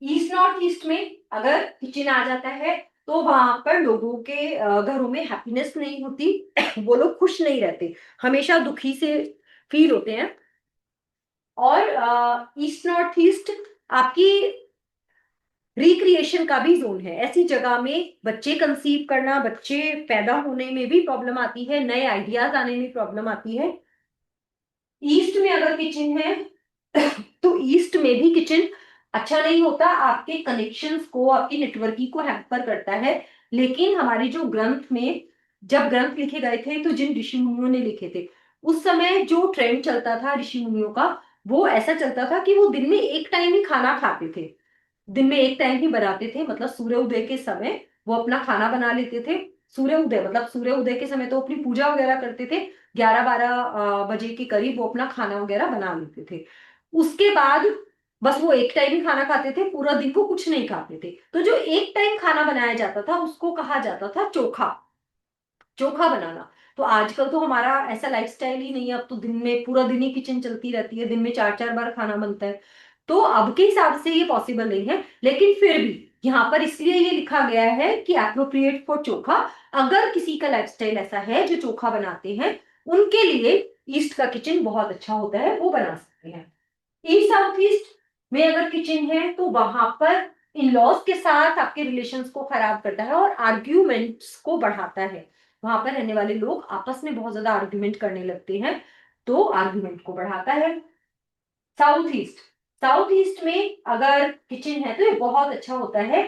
ईस्ट नॉर्थ ईस्ट में अगर किचन आ जाता है तो वहां पर लोगों के घरों में हैप्पीनेस नहीं होती, वो लोग खुश नहीं रहते, हमेशा दुखी से फील होते हैं। और ईस्ट नॉर्थ ईस्ट आपकी रिक्रिएशन का भी जोन है, ऐसी जगह में बच्चे कंसीव करना, बच्चे पैदा होने में भी प्रॉब्लम आती है, नए आइडियाज आने में प्रॉब्लम आती है। ईस्ट में अगर किचन है तो ईस्ट में भी किचन अच्छा नहीं होता, आपके कनेक्शंस को, आपकी नेटवर्किंग को हैम्पर करता है। लेकिन हमारे जो ग्रंथ में, जब ग्रंथ लिखे गए थे तो जिन ऋषि मुनियों ने लिखे थे, उस समय जो ट्रेंड चलता था ऋषि मुनियों का, वो ऐसा चलता था कि वो दिन में एक टाइम ही खाना खाते थे, दिन में एक टाइम ही बनाते थे, मतलब सूर्य उदय के समय वो अपना खाना बना लेते थे। सूर्य उदय मतलब सूर्य उदय के समय तो अपनी पूजा वगैरह करते थे, 11-12 बजे के करीब वो अपना खाना वगैरह बना लेते थे। उसके बाद बस वो एक टाइम ही खाना खाते थे, पूरा दिन वो कुछ नहीं खाते थे। तो जो एक टाइम खाना बनाया जाता था उसको कहा जाता था चोखा, चोखा बनाना। तो आजकल तो हमारा ऐसा लाइफस्टाइल ही नहीं है, अब तो दिन में पूरा दिन ही किचन चलती रहती है, दिन में 4-4 बार खाना बनता है। तो अब के हिसाब से ये पॉसिबल नहीं है, लेकिन फिर भी यहाँ पर इसलिए ये लिखा गया है कि एप्रोप्रिएट फॉर चोखा। अगर किसी का लाइफस्टाइल ऐसा है जो चोखा बनाते हैं, उनके लिए ईस्ट का किचन बहुत अच्छा होता है, वो बना सकते हैं। ईस्ट साउथ ईस्ट में अगर किचन है तो वहां पर इन लॉज के साथ आपके रिलेशंस को खराब करता है और आर्ग्यूमेंट्स को बढ़ाता है। वहां पर रहने वाले लोग आपस में बहुत ज्यादा आर्ग्यूमेंट करने लगते हैं, तो आर्ग्यूमेंट को बढ़ाता है। साउथ ईस्ट, साउथ ईस्ट में अगर किचन है तो ये बहुत अच्छा होता है,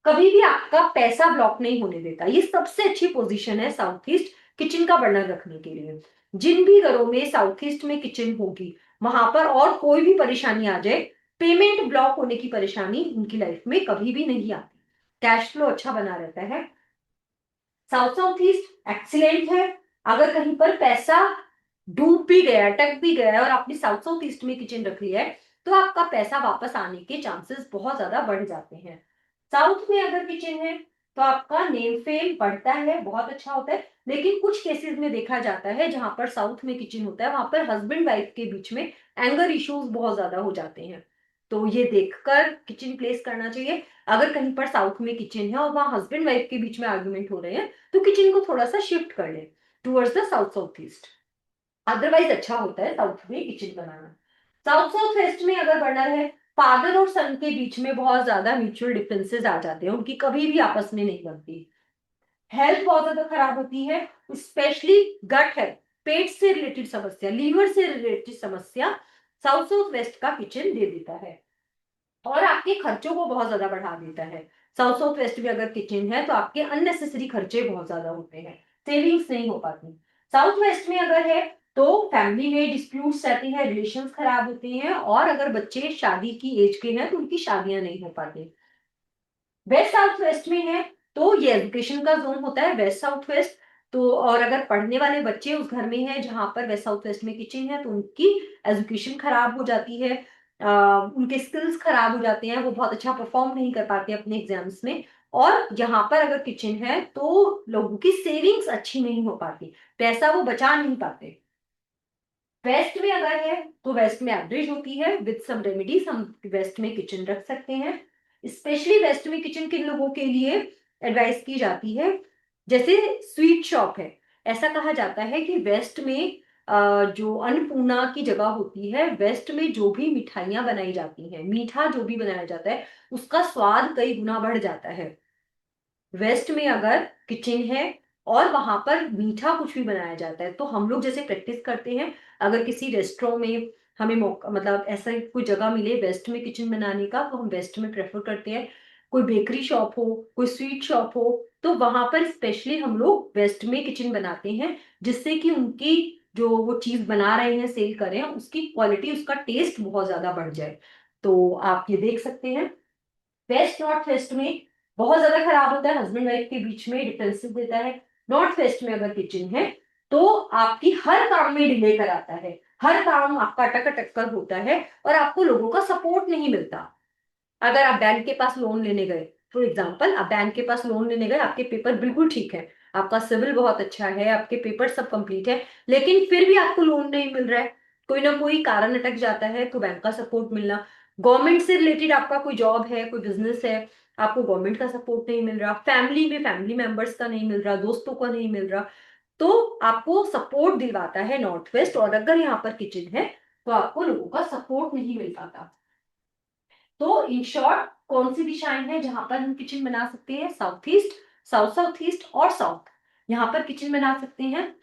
कभी भी आपका पैसा ब्लॉक नहीं होने देता। ये सबसे अच्छी पोजीशन है साउथ ईस्ट किचन का बर्नर रखने के लिए। जिन भी घरों में साउथ ईस्ट में किचन होगी वहां पर और कोई भी परेशानी आ जाए, पेमेंट ब्लॉक होने की परेशानी उनकी लाइफ में कभी भी नहीं आती, कैश फ्लो अच्छा बना रहता है। साउथ साउथ ईस्ट एक्सीलेंट है। अगर कहीं पर पैसा डूब भी गया, अटक भी गया है और आपने साउथ साउथ ईस्ट में किचन रख लिया है, तो आपका पैसा वापस आने के चांसेस बहुत ज्यादा बढ़ जाते हैं। साउथ में अगर किचन है तो आपका नेम फेम बढ़ता है, बहुत अच्छा होता है। लेकिन कुछ केसेस में देखा जाता है जहां पर साउथ में किचन होता है वहां पर हस्बैंड वाइफ के बीच में एंगर इश्यूज बहुत ज्यादा हो जाते हैं। तो ये देखकर किचन प्लेस करना चाहिए। अगर कहीं पर साउथ में किचन है और वहां हस्बैंड वाइफ के बीच में आर्ग्यूमेंट हो रहे हैं, तो किचन को थोड़ा सा शिफ्ट कर ले towards the south south east. Otherwise अच्छा होता है साउथ में किचन बनाना। साउथ साउथ वेस्ट में अगर बर्नर है, फादर और सन के बीच में बहुत ज्यादा म्यूचुअल डिफरेंसेस आ जाते हैं, उनकी कभी भी आपस में नहीं बनती। हेल्थ बहुत ज्यादा खराब होती है, स्पेशली गट हेल्थ, पेट से रिलेटेड समस्या, लीवर से रिलेटेड समस्या साउथ साउथ वेस्ट का किचन दे देता है और आपके खर्चों को बहुत ज्यादा बढ़ा देता है। साउथ साउथ वेस्ट में अगर किचन है तो आपके अननेसेसरी खर्चे बहुत ज्यादा होते हैं, सेविंग्स नहीं हो पाती। साउथ वेस्ट में अगर है तो फैमिली में डिस्प्यूट्स रहते हैं, रिलेशंस खराब होते हैं और अगर बच्चे शादी की एज के हैं तो उनकी शादियां नहीं हो पाती। वेस्ट साउथ वेस्ट में है तो ये एजुकेशन का जोन होता है वेस्ट साउथ वेस्ट। तो और अगर पढ़ने वाले बच्चे उस घर में हैं जहां पर वेस्ट साउथ वेस्ट में किचन है तो उनकी एजुकेशन खराब हो जाती है, उनके स्किल्स खराब हो जाते हैं, वो बहुत अच्छा परफॉर्म नहीं कर पाते अपने एग्जाम्स में। और यहाँ पर अगर किचन है तो लोगों की सेविंग्स अच्छी नहीं हो पाती, पैसा वो बचा नहीं पाते। वेस्ट में अगर है तो वेस्ट में एवरेज होती है, विद सम रेमेडीज हम वेस्ट में किचन रख सकते हैं। स्पेशली वेस्ट में किचन किन लोगों के लिए एडवाइस की जाती है, जैसे स्वीट शॉप है। ऐसा कहा जाता है कि वेस्ट में जो अन्नपूर्णा की जगह होती है, वेस्ट में जो भी मिठाइयां बनाई जाती हैं, मीठा जो भी बनाया जाता है उसका स्वाद कई गुना बढ़ जाता है। वेस्ट में अगर किचन है और वहां पर मीठा कुछ भी बनाया जाता है तो हम लोग जैसे प्रैक्टिस करते हैं, अगर किसी रेस्टोरेंट में हमें मौका मतलब ऐसा कोई जगह मिले वेस्ट में किचन बनाने का तो हम वेस्ट में प्रेफर करते हैं। कोई बेकरी शॉप हो, कोई स्वीट शॉप हो, तो वहां पर स्पेशली हम लोग वेस्ट में किचन बनाते हैं, जिससे कि उनकी जो वो चीज बना रहे हैं सेल कर रहे हैं उसकी क्वालिटी, उसका टेस्ट बहुत ज्यादा बढ़ जाए। तो आप ये देख सकते हैं। वेस्ट नॉर्थ वेस्ट में बहुत ज्यादा खराब होता है, हस्बैंड वाइफ के बीच में डिफरेंसेस देता है। नॉर्थ वेस्ट में अगर किचन है तो आपकी हर काम में डिले कराता है, हर काम आपका अटक अटक कर होता है और आपको लोगों का सपोर्ट नहीं मिलता। अगर आप बैंक के पास लोन लेने गए, फॉर एग्जाम्पल आप बैंक के पास लोन लेने गए, आपके पेपर बिल्कुल ठीक है, आपका सिविल बहुत अच्छा है, आपके पेपर सब कंप्लीट है, लेकिन फिर भी आपको लोन नहीं मिल रहा है, कोई ना कोई कारण अटक जाता है, तो बैंक का सपोर्ट मिलना। गवर्नमेंट से रिलेटेड आपका कोई जॉब है, कोई बिजनेस है, आपको गवर्नमेंट का सपोर्ट नहीं मिल रहा, फैमिली में फैमिली मेंबर्स का नहीं मिल रहा, दोस्तों का नहीं मिल रहा, तो आपको सपोर्ट दिलवाता है नॉर्थ वेस्ट। और अगर यहाँ पर किचन है तो आपको लोगों का सपोर्ट नहीं मिल पाता। तो इन शॉर्ट कौन सी दिशाएं हैं जहां पर हम किचन बना सकते हैं? South east, south south east और साउथ, यहाँ पर किचन बना सकते हैं।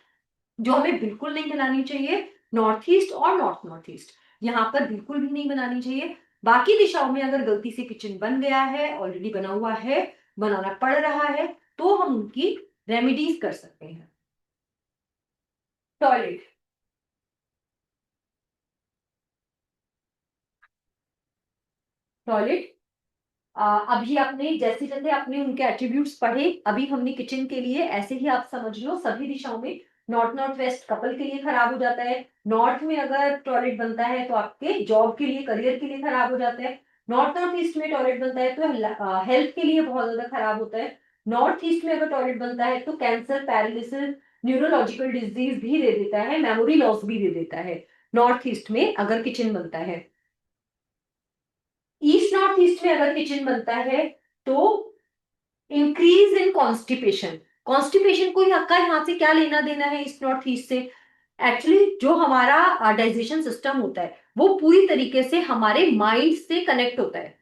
जो हमें बिल्कुल नहीं बनानी चाहिए, नॉर्थ ईस्ट और नॉर्थ नॉर्थ ईस्ट, यहाँ पर बिल्कुल भी नहीं बनानी चाहिए। बाकी दिशाओं में अगर गलती से किचन बन गया है, ऑलरेडी बना हुआ है, बनाना पड़ रहा है, तो हम उनकी रेमेडीज कर सकते हैं। टॉयलेट, टॉयलेट अभी आपने जैसे जैसे आपने उनके एट्रीब्यूट्स पढ़े, अभी हमने किचन के लिए ऐसे ही आप समझ लो सभी दिशाओं में। नॉर्थ नॉर्थ वेस्ट कपल के लिए खराब हो जाता है, नॉर्थ में अगर टॉयलेट बनता है तो आपके जॉब के लिए, करियर के लिए खराब हो जाता है। नॉर्थ नॉर्थ ईस्ट में टॉयलेट बनता है तो हेल्थ के लिए बहुत ज्यादा खराब होता है। नॉर्थ ईस्ट में अगर टॉयलेट बनता है तो कैंसर, पैरालिसिस, न्यूरोलॉजिकल डिजीज भी दे देता है, मेमोरी लॉस भी दे देता है नॉर्थ ईस्ट में अगर किचन बनता है। ईस्ट नॉर्थ ईस्ट में अगर किचन बनता है तो इंक्रीज इन कॉन्स्टिपेशन, कॉन्स्टिपेशन को का यहाँ से क्या लेना देना है ईस्ट नॉर्थ ईस्ट से? एक्चुअली जो हमारा डाइजेशन सिस्टम होता है वो पूरी तरीके से हमारे माइंड से कनेक्ट होता है।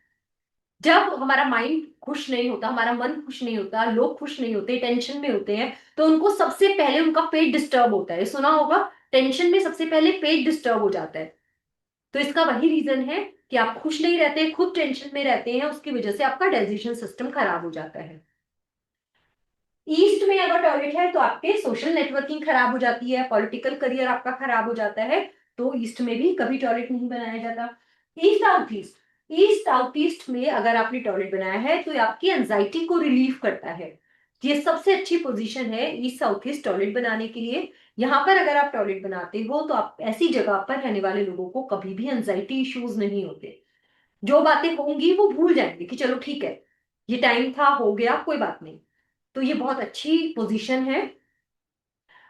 जब हमारा माइंड खुश नहीं होता, हमारा मन खुश नहीं होता, लोग खुश नहीं होते, टेंशन में होते हैं, तो उनको सबसे पहले उनका पेट डिस्टर्ब होता है। सुना होगा, टेंशन में सबसे पहले पेट डिस्टर्ब हो जाता है। तो इसका वही रीजन है कि आप खुश नहीं रहते, खुद टेंशन में रहते हैं, उसकी वजह से आपका डाइजेशन सिस्टम खराब हो जाता है। ईस्ट में अगर टॉयलेट है तो आपके सोशल नेटवर्किंग खराब हो जाती है, पॉलिटिकल करियर आपका खराब हो जाता है। तो ईस्ट में भी कभी टॉयलेट नहीं बनाया जाता। East south east, east south east में अगर आपने टॉयलेट बनाया है तो ये आपकी एंजाइटी को रिलीव करता है। ये सबसे अच्छी पोजीशन है ईस्ट साउथ ईस्ट टॉयलेट बनाने के लिए। यहाँ पर अगर आप टॉयलेट बनाते हो तो आप ऐसी जगह पर रहने वाले लोगों को कभी भी एंजाइटी इश्यूज नहीं होते। जो बातें होंगी वो भूल जाएंगे कि चलो ठीक है, ये टाइम था, हो गया, कोई बात नहीं। तो ये बहुत अच्छी पोजीशन है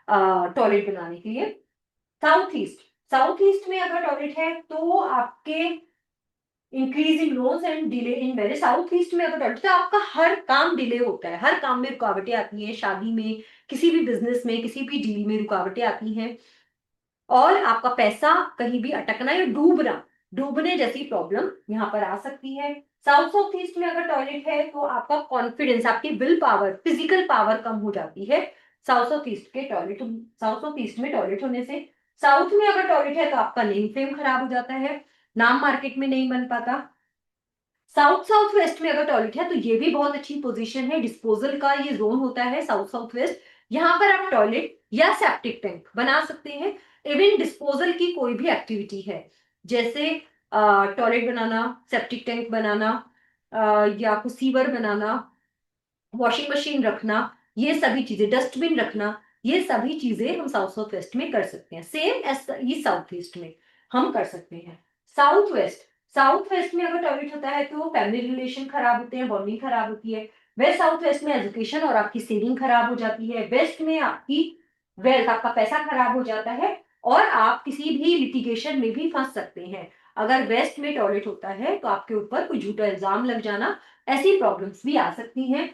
टॉयलेट बनाने के लिए। साउथ ईस्ट, साउथ ईस्ट में अगर टॉयलेट है तो आपके increase in loans and delay in marriage. South east में अगर टॉयलेट तो आपका हर काम डिले होता है, हर काम में रुकावटें आती हैं, शादी में, किसी भी बिजनेस में, किसी भी डील में रुकावटें आती हैं, और आपका पैसा कहीं भी अटकना या डूबना, डूबने जैसी प्रॉब्लम यहाँ पर आ सकती है। साउथ साउथ ईस्ट में अगर टॉयलेट है तो आपका कॉन्फिडेंस, आपकी विल पावर, फिजिकल पावर कम हो जाती है साउथ साउथ ईस्ट के टॉयलेट, साउथ साउथ ईस्ट में टॉयलेट होने से। साउथ में अगर टॉयलेट है तो आपका नेम फेम खराब हो जाता है, नाम मार्केट में नहीं बन पाता। साउथ साउथ वेस्ट में अगर टॉयलेट है तो ये भी बहुत अच्छी पोजीशन है, डिस्पोजल का ये जोन होता है साउथ साउथ वेस्ट। यहाँ पर आप टॉयलेट या सेप्टिक टैंक बना सकते हैं। इवन डिस्पोजल की कोई भी एक्टिविटी है, जैसे टॉयलेट बनाना, सेप्टिक टैंक बनाना, या कुछ सीवर बनाना, वॉशिंग मशीन रखना, ये सभी चीजें, डस्टबिन रखना, ये सभी चीजें हम साउथ साउथ वेस्ट में कर सकते हैं। Same as east south east में हम कर सकते हैं। साउथ वेस्ट, साउथ वेस्ट में अगर टॉयलेट होता है तो फैमिली रिलेशन खराब होते हैं, बॉन्डिंग खराब होती है। वेस्ट साउथ वेस्ट में एजुकेशन और आपकी सेविंग खराब हो जाती है। वेस्ट में आपकी वेल्थ, आपका पैसा खराब हो जाता है, और आप किसी भी लिटिगेशन में भी फंस सकते हैं। अगर वेस्ट में टॉयलेट होता है तो आपके ऊपर कोई झूठा इल्जाम लग जाना, ऐसी प्रॉब्लम्स भी आ सकती हैं।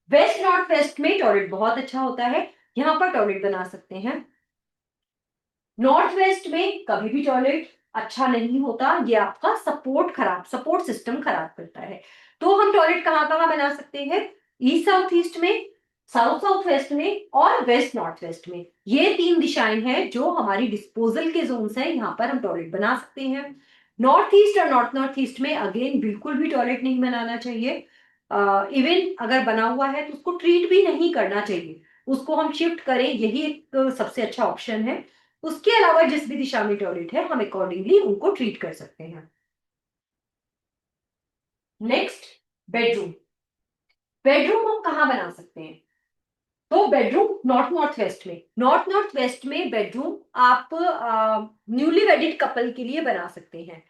वेस्ट नॉर्थ वेस्ट में टॉयलेट बहुत अच्छा होता है, यहाँ पर टॉयलेट बना सकते हैं। नॉर्थ वेस्ट में कभी भी टॉयलेट अच्छा नहीं होता, ये आपका सपोर्ट खराब, सपोर्ट सिस्टम खराब करता है। तो हम टॉयलेट कहाँ कहाँ बना सकते हैं? ईस्ट साउथ ईस्ट में, साउथ साउथ वेस्ट में, और वेस्ट नॉर्थ वेस्ट में। ये तीन दिशाएं हैं जो हमारी डिस्पोजल के जोन्स हैं, यहाँ पर हम टॉयलेट बना सकते हैं। नॉर्थ ईस्ट और नॉर्थ नॉर्थ ईस्ट में अगेन बिल्कुल भी टॉयलेट नहीं बनाना चाहिए। इवन अगर बना हुआ है तो उसको ट्रीट भी नहीं करना चाहिए, उसको हम शिफ्ट करें, यही एक सबसे अच्छा ऑप्शन है। उसके अलावा जिस भी दिशा में टॉयलेट है हम अकॉर्डिंगली उनको ट्रीट कर सकते हैं। Next, bedroom. बेडरूम हम कहाँ बना सकते हैं? तो बेडरूम नॉर्थ नॉर्थ वेस्ट में, नॉर्थ नॉर्थ वेस्ट में बेडरूम आप न्यूली वेडिड कपल के लिए बना सकते हैं।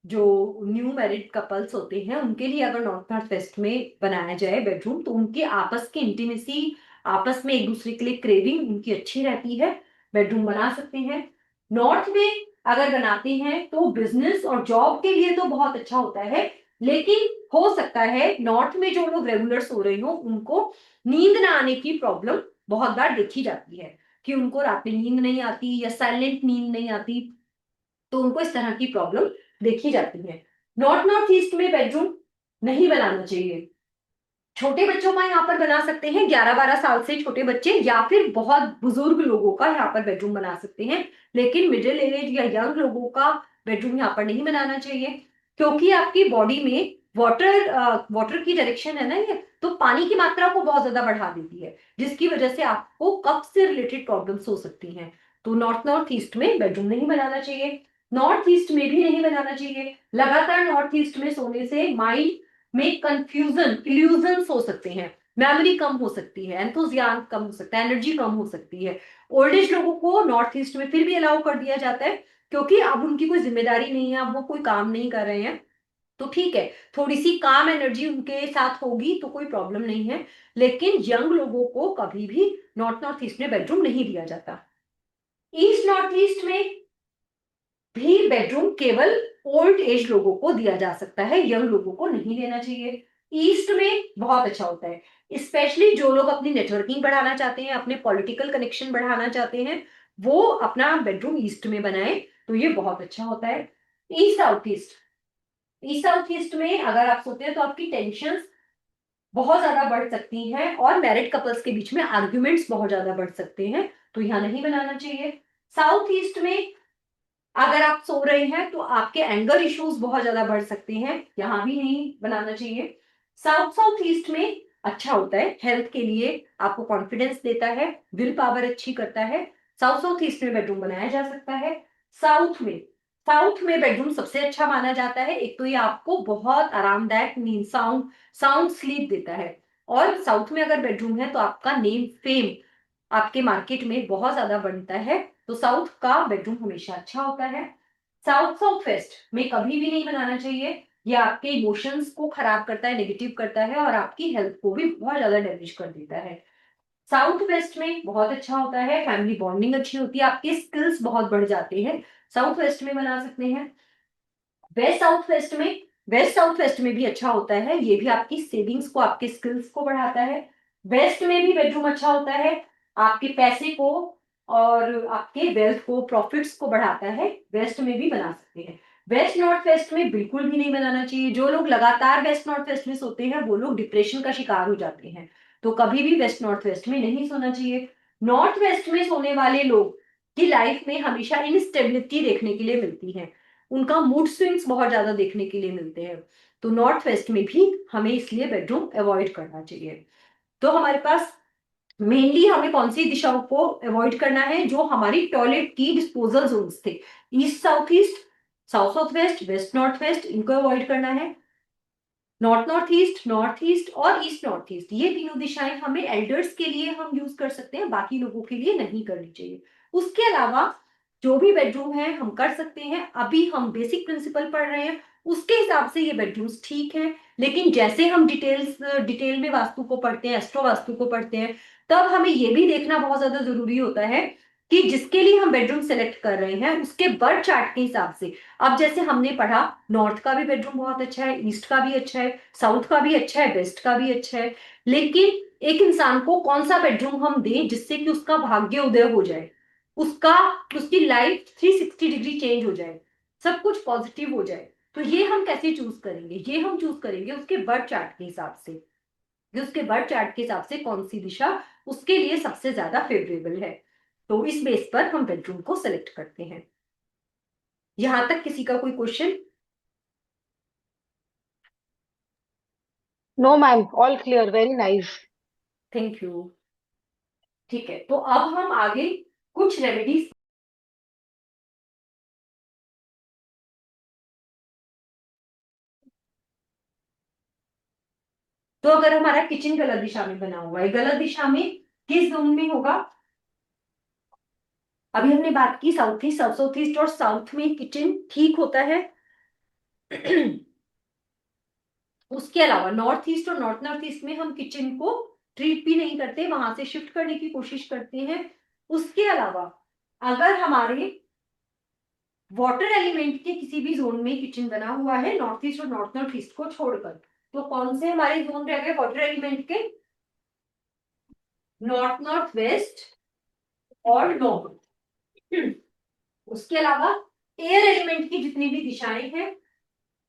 जो न्यू मैरिड कपल्स होते हैं उनके लिए अगर नॉर्थ नॉर्थ वेस्ट में बनाया जाए बेडरूम, तो उनके आपस की इंटीमेसी, आपस में एक दूसरे के लिए क्रेविंग उनकी अच्छी रहती है, बेडरूम बना सकते हैं। नॉर्थ में अगर बनाते हैं तो बिजनेस और जॉब के लिए तो बहुत अच्छा होता है, लेकिन हो सकता है नॉर्थ में जो लोग रेगुलर सो रहे हो उनको नींद ना आने की प्रॉब्लम बहुत बार देखी जाती है, कि उनको रात में नींद नहीं आती या साइलेंट नींद नहीं आती, तो उनको इस तरह की प्रॉब्लम देखी जाती है। नॉर्थ नॉर्थ ईस्ट में बेडरूम नहीं बनाना चाहिए। छोटे बच्चों का यहाँ पर बना सकते हैं, 11-12 साल से छोटे बच्चे, या फिर बहुत बुजुर्ग लोगों का यहाँ पर बेडरूम बना सकते हैं। लेकिन मिडिल एज या यंग लोगों का बेडरूम यहाँ पर नहीं बनाना चाहिए, क्योंकि आपकी बॉडी में वाटर, वाटर की डायरेक्शन है ना ये, तो पानी की मात्रा को बहुत ज्यादा बढ़ा देती है, जिसकी वजह से आपको कफ से रिलेटेड प्रॉब्लम्स हो सकती हैं। तो नॉर्थ नॉर्थ ईस्ट में बेडरूम नहीं बनाना चाहिए। नॉर्थ ईस्ट में भी नहीं बनाना चाहिए। लगातार नॉर्थ ईस्ट में सोने से माइंड में कंफ्यूजन, इल्यूजन हो सकते हैं, मेमोरी कम हो सकती है, एंथुजियाज्म कम हो सकता है, एनर्जी कम हो सकती है। ओल्ड एज लोगों को नॉर्थ ईस्ट में फिर भी अलाउ कर दिया जाता है, क्योंकि अब उनकी कोई जिम्मेदारी नहीं है, अब वो कोई काम नहीं कर रहे हैं, तो ठीक है, थोड़ी सी काम एनर्जी उनके साथ होगी तो कोई प्रॉब्लम नहीं है। लेकिन यंग लोगों को कभी भी नॉर्थ नॉर्थ ईस्ट में बेडरूम नहीं दिया जाता। ईस्ट नॉर्थ ईस्ट में भी बेडरूम केवल ओल्ड एज लोगों को दिया जा सकता है, यंग लोगों को नहीं देना चाहिए। ईस्ट में बहुत अच्छा होता है, स्पेशली जो लोग अपनी नेटवर्किंग बढ़ाना चाहते हैं, अपने पॉलिटिकल कनेक्शन बढ़ाना चाहते हैं, वो अपना बेडरूम ईस्ट में बनाए, तो ये बहुत अच्छा होता है। East south east. East south east में अगर आप सोते हैं तो आपकी टेंशन बहुत ज्यादा बढ़ सकती हैं और मैरिड कपल्स के बीच में आर्ग्यूमेंट्स बहुत ज्यादा बढ़ सकते हैं, तो यहाँ नहीं बनाना चाहिए। साउथ ईस्ट में अगर आप सो रहे हैं तो आपके एंगर इश्यूज बहुत ज्यादा बढ़ सकते हैं, यहां भी नहीं बनाना चाहिए। साउथ साउथ ईस्ट में अच्छा होता है हेल्थ के लिए, आपको कॉन्फिडेंस देता है, विल पावर अच्छी करता है। साउथ साउथ ईस्ट में बेडरूम बनाया जा सकता है। साउथ में साउथ में बेडरूम सबसे अच्छा माना जाता है। एक तो ये आपको बहुत आरामदायक नींद, साउंड साउंड स्लीप देता है। और साउथ में अगर बेडरूम है तो आपका नेम फेम आपके मार्केट में बहुत ज्यादा बनता है। तो साउथ का बेडरूम हमेशा अच्छा होता है। साउथ साउथ वेस्ट में कभी भी नहीं बनाना चाहिए, ये आपके इमोशंस को खराब करता है, नेगेटिव करता है और आपकी हेल्थ को भी बहुत ज्यादा डैमेज कर देता है। साउथ वेस्ट में बहुत अच्छा होता है, फैमिली बॉन्डिंग अच्छी होती है, आपके स्किल्स बहुत बढ़ जाते हैं, साउथ वेस्ट में बना सकते हैं। वेस्ट साउथ वेस्ट में भी अच्छा होता है, ये भी आपकी सेविंग्स को, आपके स्किल्स को बढ़ाता है। वेस्ट में भी बेडरूम अच्छा होता है, आपके पैसे को और आपके वेल्थ को, प्रॉफिट्स को बढ़ाता है, वेस्ट में भी बना सकते हैं। वेस्ट नॉर्थ वेस्ट में बिल्कुल भी नहीं बनाना चाहिए। जो लोग लगातार वेस्ट नॉर्थ वेस्ट में सोते हैं वो लोग डिप्रेशन का शिकार हो जाते हैं, तो कभी भी वेस्ट नॉर्थ वेस्ट में नहीं सोना चाहिए। नॉर्थ वेस्ट में सोने वाले लोग की लाइफ में हमेशा इनस्टेबिलिटी देखने के लिए मिलती है, उनका मूड स्विंग्स बहुत ज्यादा देखने के लिए मिलते हैं, तो नॉर्थ वेस्ट में भी हमें इसलिए बेडरूम अवॉइड करना चाहिए। तो हमारे पास मेनली हमें कौन सी दिशाओं को अवॉइड करना है, जो हमारी टॉयलेट की डिस्पोजल जोन्स थे, east south east, south south west, west north waste, इनको अवॉइड करना है। नॉर्थ ईस्ट और ईस्ट नॉर्थ ईस्ट, ये तीनों दिशाएं हमें एल्डर्स के लिए हम यूज कर सकते हैं, बाकी लोगों के लिए नहीं करनी चाहिए। उसके अलावा जो भी बेडरूम है हम कर सकते हैं, अभी हम बेसिक प्रिंसिपल पढ़ रहे हैं उसके हिसाब से ये बेडरूम्स ठीक है। लेकिन जैसे हम डिटेल में वास्तु को पढ़ते हैं, एस्ट्रो वास्तु को पढ़ते हैं, तब हमें ये भी देखना बहुत ज्यादा जरूरी होता है कि जिसके लिए हम बेडरूम सेलेक्ट कर रहे हैं उसके बर्थ चार्ट के हिसाब से। अब जैसे हमने पढ़ा, नॉर्थ का भी बेडरूम बहुत अच्छा है, ईस्ट का भी अच्छा है, साउथ का भी अच्छा है, वेस्ट का भी अच्छा है, लेकिन एक इंसान को कौन सा बेडरूम हम दें जिससे कि उसका भाग्य उदय हो जाए, उसका उसकी लाइफ 360 डिग्री चेंज हो जाए, सब कुछ पॉजिटिव हो जाए, तो ये हम कैसे चूज करेंगे? ये हम चूज करेंगे उसके बर्थ चार्ट के हिसाब से, कि उसके बर्थ चार्ट के हिसाब से कौन सी दिशा उसके लिए सबसे ज्यादा फेवरेबल है। तो इस बेस पर हम बेडरूम को सेलेक्ट करते हैं। यहां तक किसी का कोई question? No ma'am, all clear, very nice. Thank you. ठीक है, तो अब हम आगे कुछ रेमेडीज। तो अगर हमारा किचन गलत दिशा में बना हुआ है, गलत दिशा में किस जोन में होगा? अभी हमने बात की south east, south south east और साउथ में किचन ठीक होता है। उसके अलावा नॉर्थ ईस्ट और नॉर्थ नॉर्थ ईस्ट में हम किचन को ट्रीट भी नहीं करते, वहां से शिफ्ट करने की कोशिश करते हैं। उसके अलावा अगर हमारे वाटर एलिमेंट के किसी भी जोन में किचन बना हुआ है, नॉर्थ ईस्ट और नॉर्थ नॉर्थ ईस्ट को छोड़कर, तो कौन से हमारे जोन रह गए वाटर एलिमेंट के? नॉर्थ नॉर्थ वेस्ट और नॉर्थ। उसके अलावा एयर एलिमेंट की जितनी भी दिशाएं हैं,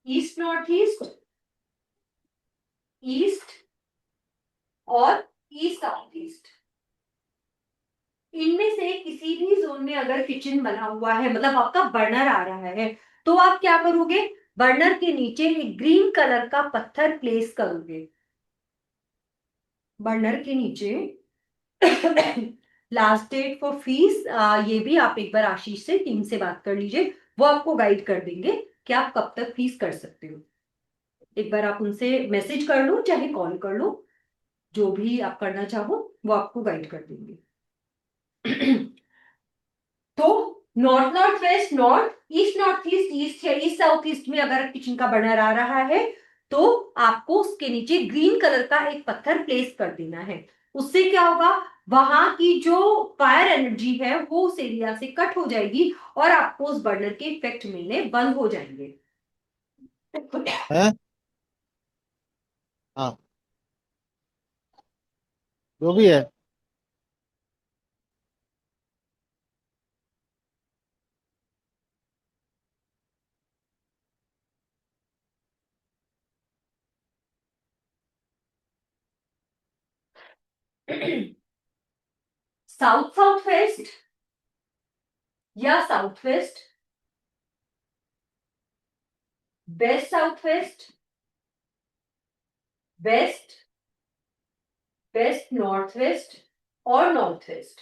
ईस्ट नॉर्थ ईस्ट, ईस्ट और ईस्ट साउथ ईस्ट, इनमें से किसी भी जोन में अगर किचन बना हुआ है, मतलब आपका बर्नर आ रहा है, तो आप क्या करोगे? बर्नर के नीचे एक ग्रीन कलर का पत्थर प्लेस करोगे। बर्नर के नीचे लास्ट डेट फॉर फीस, ये भी आप एक बार आशीष से, टीम से बात कर लीजिए, वो आपको गाइड कर देंगे कि आप कब तक फीस कर सकते हो। एक बार आप उनसे मैसेज कर लो चाहे कॉल कर लो, जो भी आप करना चाहो वो आपको गाइड कर देंगे। तो north north waste, north east north east, east है, ईस्ट साउथ ईस्ट में अगर किचन का बर्नर आ रहा है तो आपको उसके नीचे ग्रीन कलर का एक पत्थर प्लेस कर देना है। उससे क्या होगा? वहां की जो फायर एनर्जी है वो उस एरिया से कट हो जाएगी और आपको उस बर्नर के इफेक्ट मिलने बंद हो जाएंगे। है। हाँ, जो भी है। साउथ साउथ वेस्ट या south west, west south west, west, west north west और नॉर्थ वेस्ट।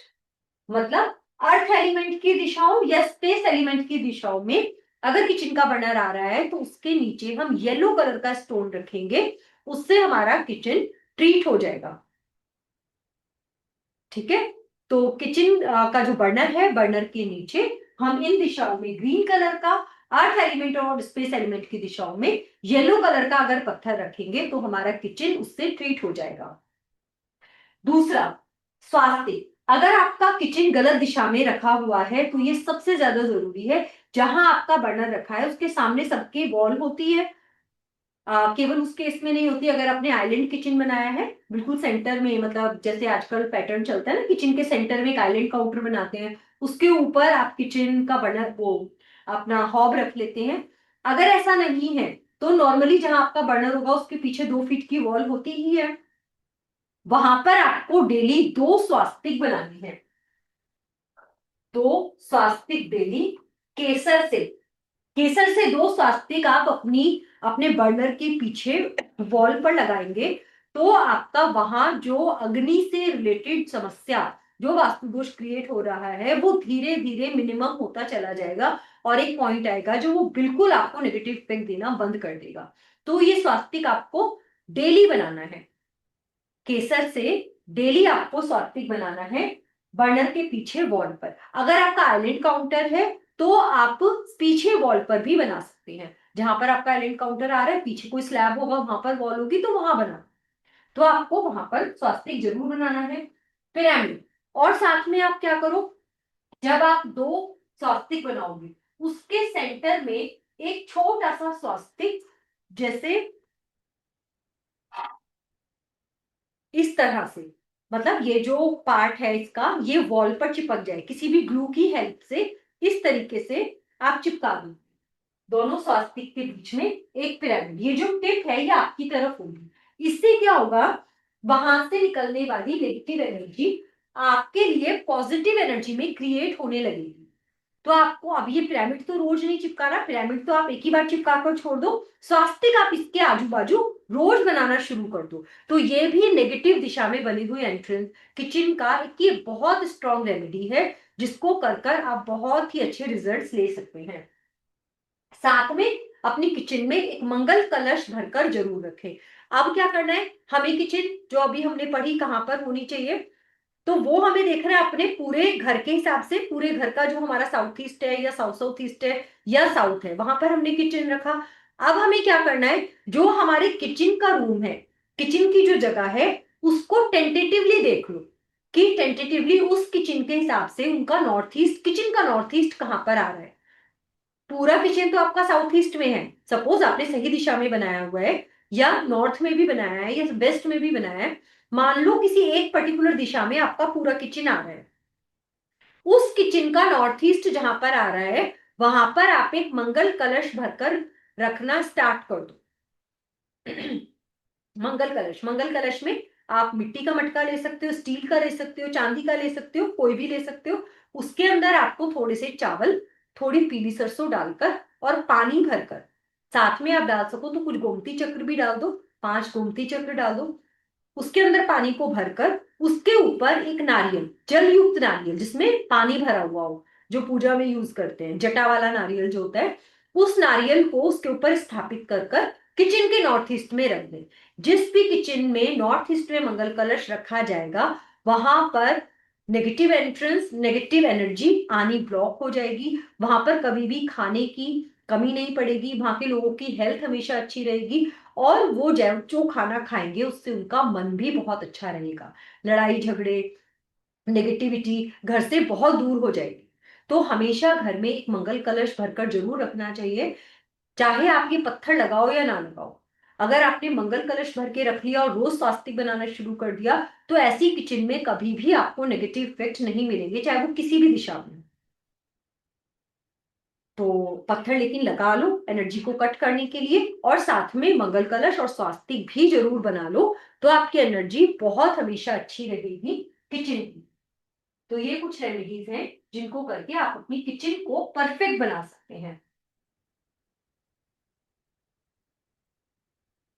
मतलब अर्थ एलिमेंट की दिशाओं या स्पेस एलिमेंट की दिशाओं में अगर किचन का बर्नर आ रहा है तो उसके नीचे हम येलो कलर का स्टोन रखेंगे, उससे हमारा किचन ट्रीट हो जाएगा। ठीक है, तो किचन का जो बर्नर है, बर्नर के नीचे हम इन दिशाओं में ग्रीन कलर का, अर्थ एलिमेंट और स्पेस एलिमेंट की दिशाओं में येलो कलर का अगर पत्थर रखेंगे तो हमारा किचन उससे ट्रीट हो जाएगा। दूसरा, स्वास्थ्य। अगर आपका किचन गलत दिशा में रखा हुआ है तो ये सबसे ज्यादा जरूरी है। जहां आपका बर्नर रखा है उसके सामने सबके वॉल होती है, केवल उस केस में नहीं होती अगर आपने आइलैंड किचन बनाया है बिल्कुल सेंटर में, मतलब जैसे आजकल पैटर्न चलता है ना, किचन के सेंटर में एक आइलैंड काउंटर बनाते हैं, उसके ऊपर आप किचन का बर्नर वो अपना हॉब रख लेते हैं। अगर ऐसा नहीं है तो नॉर्मली जहां आपका बर्नर होगा उसके पीछे 2 फीट की वॉल होती ही है, वहां पर आपको डेली 2 स्वास्तिक बनानी है। 2 स्वास्तिक डेली, केसर से, केसर से 2 स्वास्तिक आप अपने बर्नर के पीछे वॉल पर लगाएंगे तो आपका वहां जो अग्नि से रिलेटेड समस्या, जो वास्तु दोष क्रिएट हो रहा है, वो धीरे धीरे मिनिमम होता चला जाएगा और एक पॉइंट आएगा जो वो बिल्कुल आपको नेगेटिव इफेक्ट देना बंद कर देगा। तो ये स्वास्तिक आपको डेली बनाना है, केसर से डेली आपको स्वास्तिक बनाना है बर्नर के पीछे वॉल पर। अगर आपका आइलैंड काउंटर है तो आप पीछे वॉल पर भी बना सकते हैं, जहां पर आपका आइलैंड काउंटर आ रहा है पीछे कोई स्लैब होगा वहां पर वॉल होगी तो वहां बना, तो आपको वहां पर स्वास्तिक जरूर बनाना है। पिरामिड। और साथ में आप क्या करो, जब आप 2 स्वास्तिक बनाओगे उसके सेंटर में एक छोटा सा स्वास्तिक, जैसे इस तरह से, मतलब ये जो पार्ट है इसका ये वॉल पर चिपक जाए किसी भी ग्लू की हेल्प से, इस तरीके से आप चिपका दो दोनों स्वास्तिक के बीच में एक पिरामिड। ये जो टिप है ये आपकी तरफ होगी, इससे क्या होगा, वहां से निकलने वाली नेगेटिव एनर्जी आपके लिए पॉजिटिव एनर्जी में क्रिएट होने लगेगी। तो आपको अब ये पिरामिड तो रोज नहीं चिपकाना, पिरामिड तो आप एक ही बार चिपका कर छोड़ दो, स्वास्तिक आप इसके आजू बाजू रोज बनाना शुरू कर दो। तो ये भी नेगेटिव दिशा में बनी हुई एंट्रेंस किचन का एक ये बहुत स्ट्रॉन्ग रेमेडी है, जिसको कर कर आप बहुत ही अच्छे रिजल्ट्स ले सकते हैं। साथ में अपनी किचन में एक मंगल कलश भरकर जरूर रखें। अब क्या करना है, हमें किचन जो अभी हमने पढ़ी कहां पर होनी चाहिए, तो वो हमें देखना है अपने पूरे घर के हिसाब से, पूरे घर का जो हमारा साउथ ईस्ट है या साउथ साउथ ईस्ट है या साउथ है वहां पर हमने किचन रखा। अब हमें क्या करना है, जो हमारे किचन का रूम है, किचन की जो जगह है उसको टेंटेटिवली देख लो कि टेंटेटिवली उस किचन के हिसाब से उनका नॉर्थ ईस्ट, किचन का नॉर्थ ईस्ट कहां पर आ रहा है। पूरा किचन तो आपका साउथ ईस्ट में है, सपोज आपने सही दिशा में बनाया हुआ है या नॉर्थ में भी बनाया है या वेस्ट में भी बनाया है, मान लो किसी एक पर्टिकुलर दिशा में आपका पूरा किचन आ रहा है, उस किचन का नॉर्थ ईस्ट जहां पर आ रहा है वहां पर आप एक मंगल कलश भरकर रखना स्टार्ट कर दो। मंगल कलश, मंगल कलश में आप मिट्टी का मटका ले सकते हो, स्टील का ले सकते हो, चांदी का ले सकते हो, कोई भी ले सकते हो। उसके अंदर आपको थोड़े से चावल, थोड़ी पीली सरसों डालकर और पानी भरकर, साथ में आप डाल सको तो कुछ गोमती चक्र भी डाल दो, 5 गोमती चक्र डाल दो। उसके अंदर पानी को भरकर उसके ऊपर एक नारियल, जल युक्त नारियल जिसमें पानी भरा हुआ हो, जो पूजा में यूज करते हैं, जटा वाला नारियल जो होता है, उस नारियल को उसके ऊपर स्थापित कर कर किचन के नॉर्थ ईस्ट में रख दें। जिस भी किचन में नॉर्थ ईस्ट में मंगल कलश रखा जाएगा वहां पर नेगेटिव एंट्रेंस, नेगेटिव एनर्जी आनी ब्लॉक हो जाएगी, वहां पर कभी भी खाने की कमी नहीं पड़ेगी, वहां के लोगों की हेल्थ हमेशा अच्छी रहेगी और वो जो खाना खाएंगे उससे उनका मन भी बहुत अच्छा रहेगा, लड़ाई झगड़े, नेगेटिविटी घर से बहुत दूर हो जाएगी। तो हमेशा घर में एक मंगल कलश भरकर जरूर रखना चाहिए, चाहे आप ये पत्थर लगाओ या ना लगाओ। अगर आपने मंगल कलश भर के रख लिया और रोज स्वास्तिक बनाना शुरू कर दिया तो ऐसी किचन में कभी भी आपको नेगेटिव इफेक्ट नहीं मिलेंगे, चाहे वो किसी भी दिशा में। तो पत्थर लेकिन लगा लो एनर्जी को कट करने के लिए, और साथ में मंगल कलश और स्वास्तिक भी जरूर बना लो, तो आपकी एनर्जी बहुत हमेशा अच्छी रहेगी किचन की। तो ये कुछ रेमेडीज हैं जिनको करके आप अपनी किचन को परफेक्ट बना सकते हैं।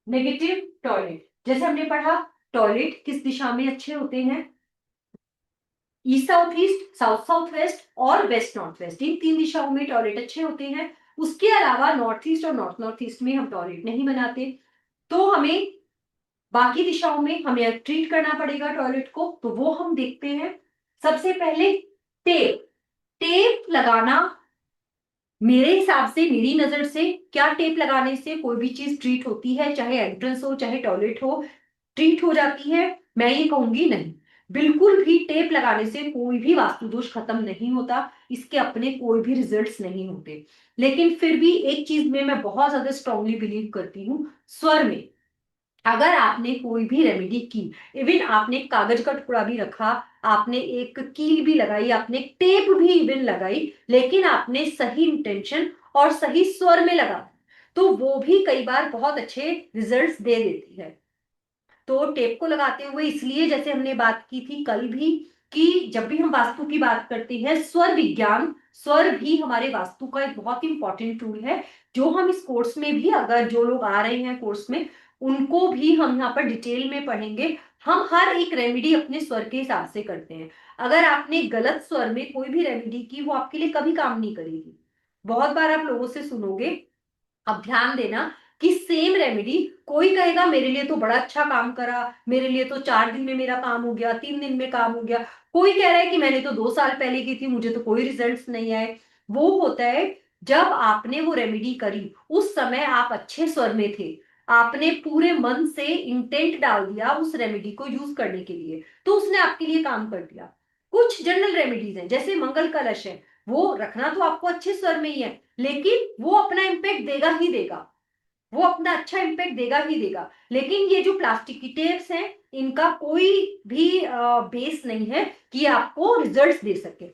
नेगेटिव टॉयलेट, जैसे हमने पढ़ा टॉयलेट किस दिशा में अच्छे होते हैं, east south east, south south waste और वेस्ट नॉर्थ वेस्ट, इन 3 दिशाओं में टॉयलेट अच्छे होते हैं। उसके अलावा नॉर्थ ईस्ट और नॉर्थ नॉर्थ ईस्ट में हम टॉयलेट नहीं बनाते, तो हमें बाकी दिशाओं में हमें ट्रीट करना पड़ेगा टॉयलेट को, तो वो हम देखते हैं। सबसे पहले टेप, टेप लगाना मेरे हिसाब से, मेरी नजर से, क्या टेप लगाने से कोई भी चीज ट्रीट होती है, चाहे एंट्रेंस हो चाहे टॉयलेट हो, ट्रीट हो जाती है? मैं ये कहूंगी नहीं, बिल्कुल भी टेप लगाने से कोई भी वास्तु दोष खत्म नहीं होता, इसके अपने कोई भी रिजल्ट्स नहीं होते। लेकिन फिर भी एक चीज में मैं बहुत ज्यादा स्ट्रांगली बिलीव करती हूँ, स्वर में। अगर आपने कोई भी रेमेडी की, इवन आपने एक कागज का टुकड़ा भी रखा, आपने एक कील भी लगाई, आपने एक टेप भी इवन लगाई, लेकिन आपने सही इंटेंशन और सही स्वर में लगा, तो वो भी कई बार बहुत अच्छे रिजल्ट्स दे देती है। तो टेप को लगाते हुए इसलिए, जैसे हमने बात की थी कल भी, कि जब भी हम वास्तु की बात करते हैं, स्वर विज्ञान, स्वर भी हमारे वास्तु का एक बहुत इंपॉर्टेंट टूल है, जो हम इस कोर्स में भी, अगर जो लोग आ रहे हैं कोर्स में, उनको भी हम यहाँ पर डिटेल में पढ़ेंगे। हम हर एक रेमेडी अपने स्वर के हिसाब से करते हैं। अगर आपने गलत स्वर में कोई भी रेमेडी की, वो आपके लिए कभी काम नहीं करेगी। बहुत बार आप लोगों से सुनोगे, अब ध्यान देना, कि सेम रेमेडी कोई कहेगा मेरे लिए तो बड़ा अच्छा काम करा, मेरे लिए तो 4 दिन में मेरा काम हो गया, 3 दिन में काम हो गया, कोई कह रहा है कि मैंने तो 2 साल पहले की थी, मुझे तो कोई रिजल्ट्स नहीं आए। वो होता है जब आपने वो रेमेडी करी, उस समय आप अच्छे स्वर में थे, आपने पूरे मन से इंटेंट डाल दिया उस रेमेडी को यूज करने के लिए, तो उसने आपके लिए काम कर दिया। कुछ जनरल रेमेडीज हैं, जैसे मंगल कलश है, वो रखना तो आपको अच्छे स्वर में ही है, लेकिन वो अपना इम्पैक्ट देगा ही देगा, वो अपना अच्छा इम्पैक्ट देगा ही देगा। लेकिन ये जो प्लास्टिक की टेप्स हैं, इनका कोई भी बेस नहीं है कि आपको रिजल्ट्स दे सके।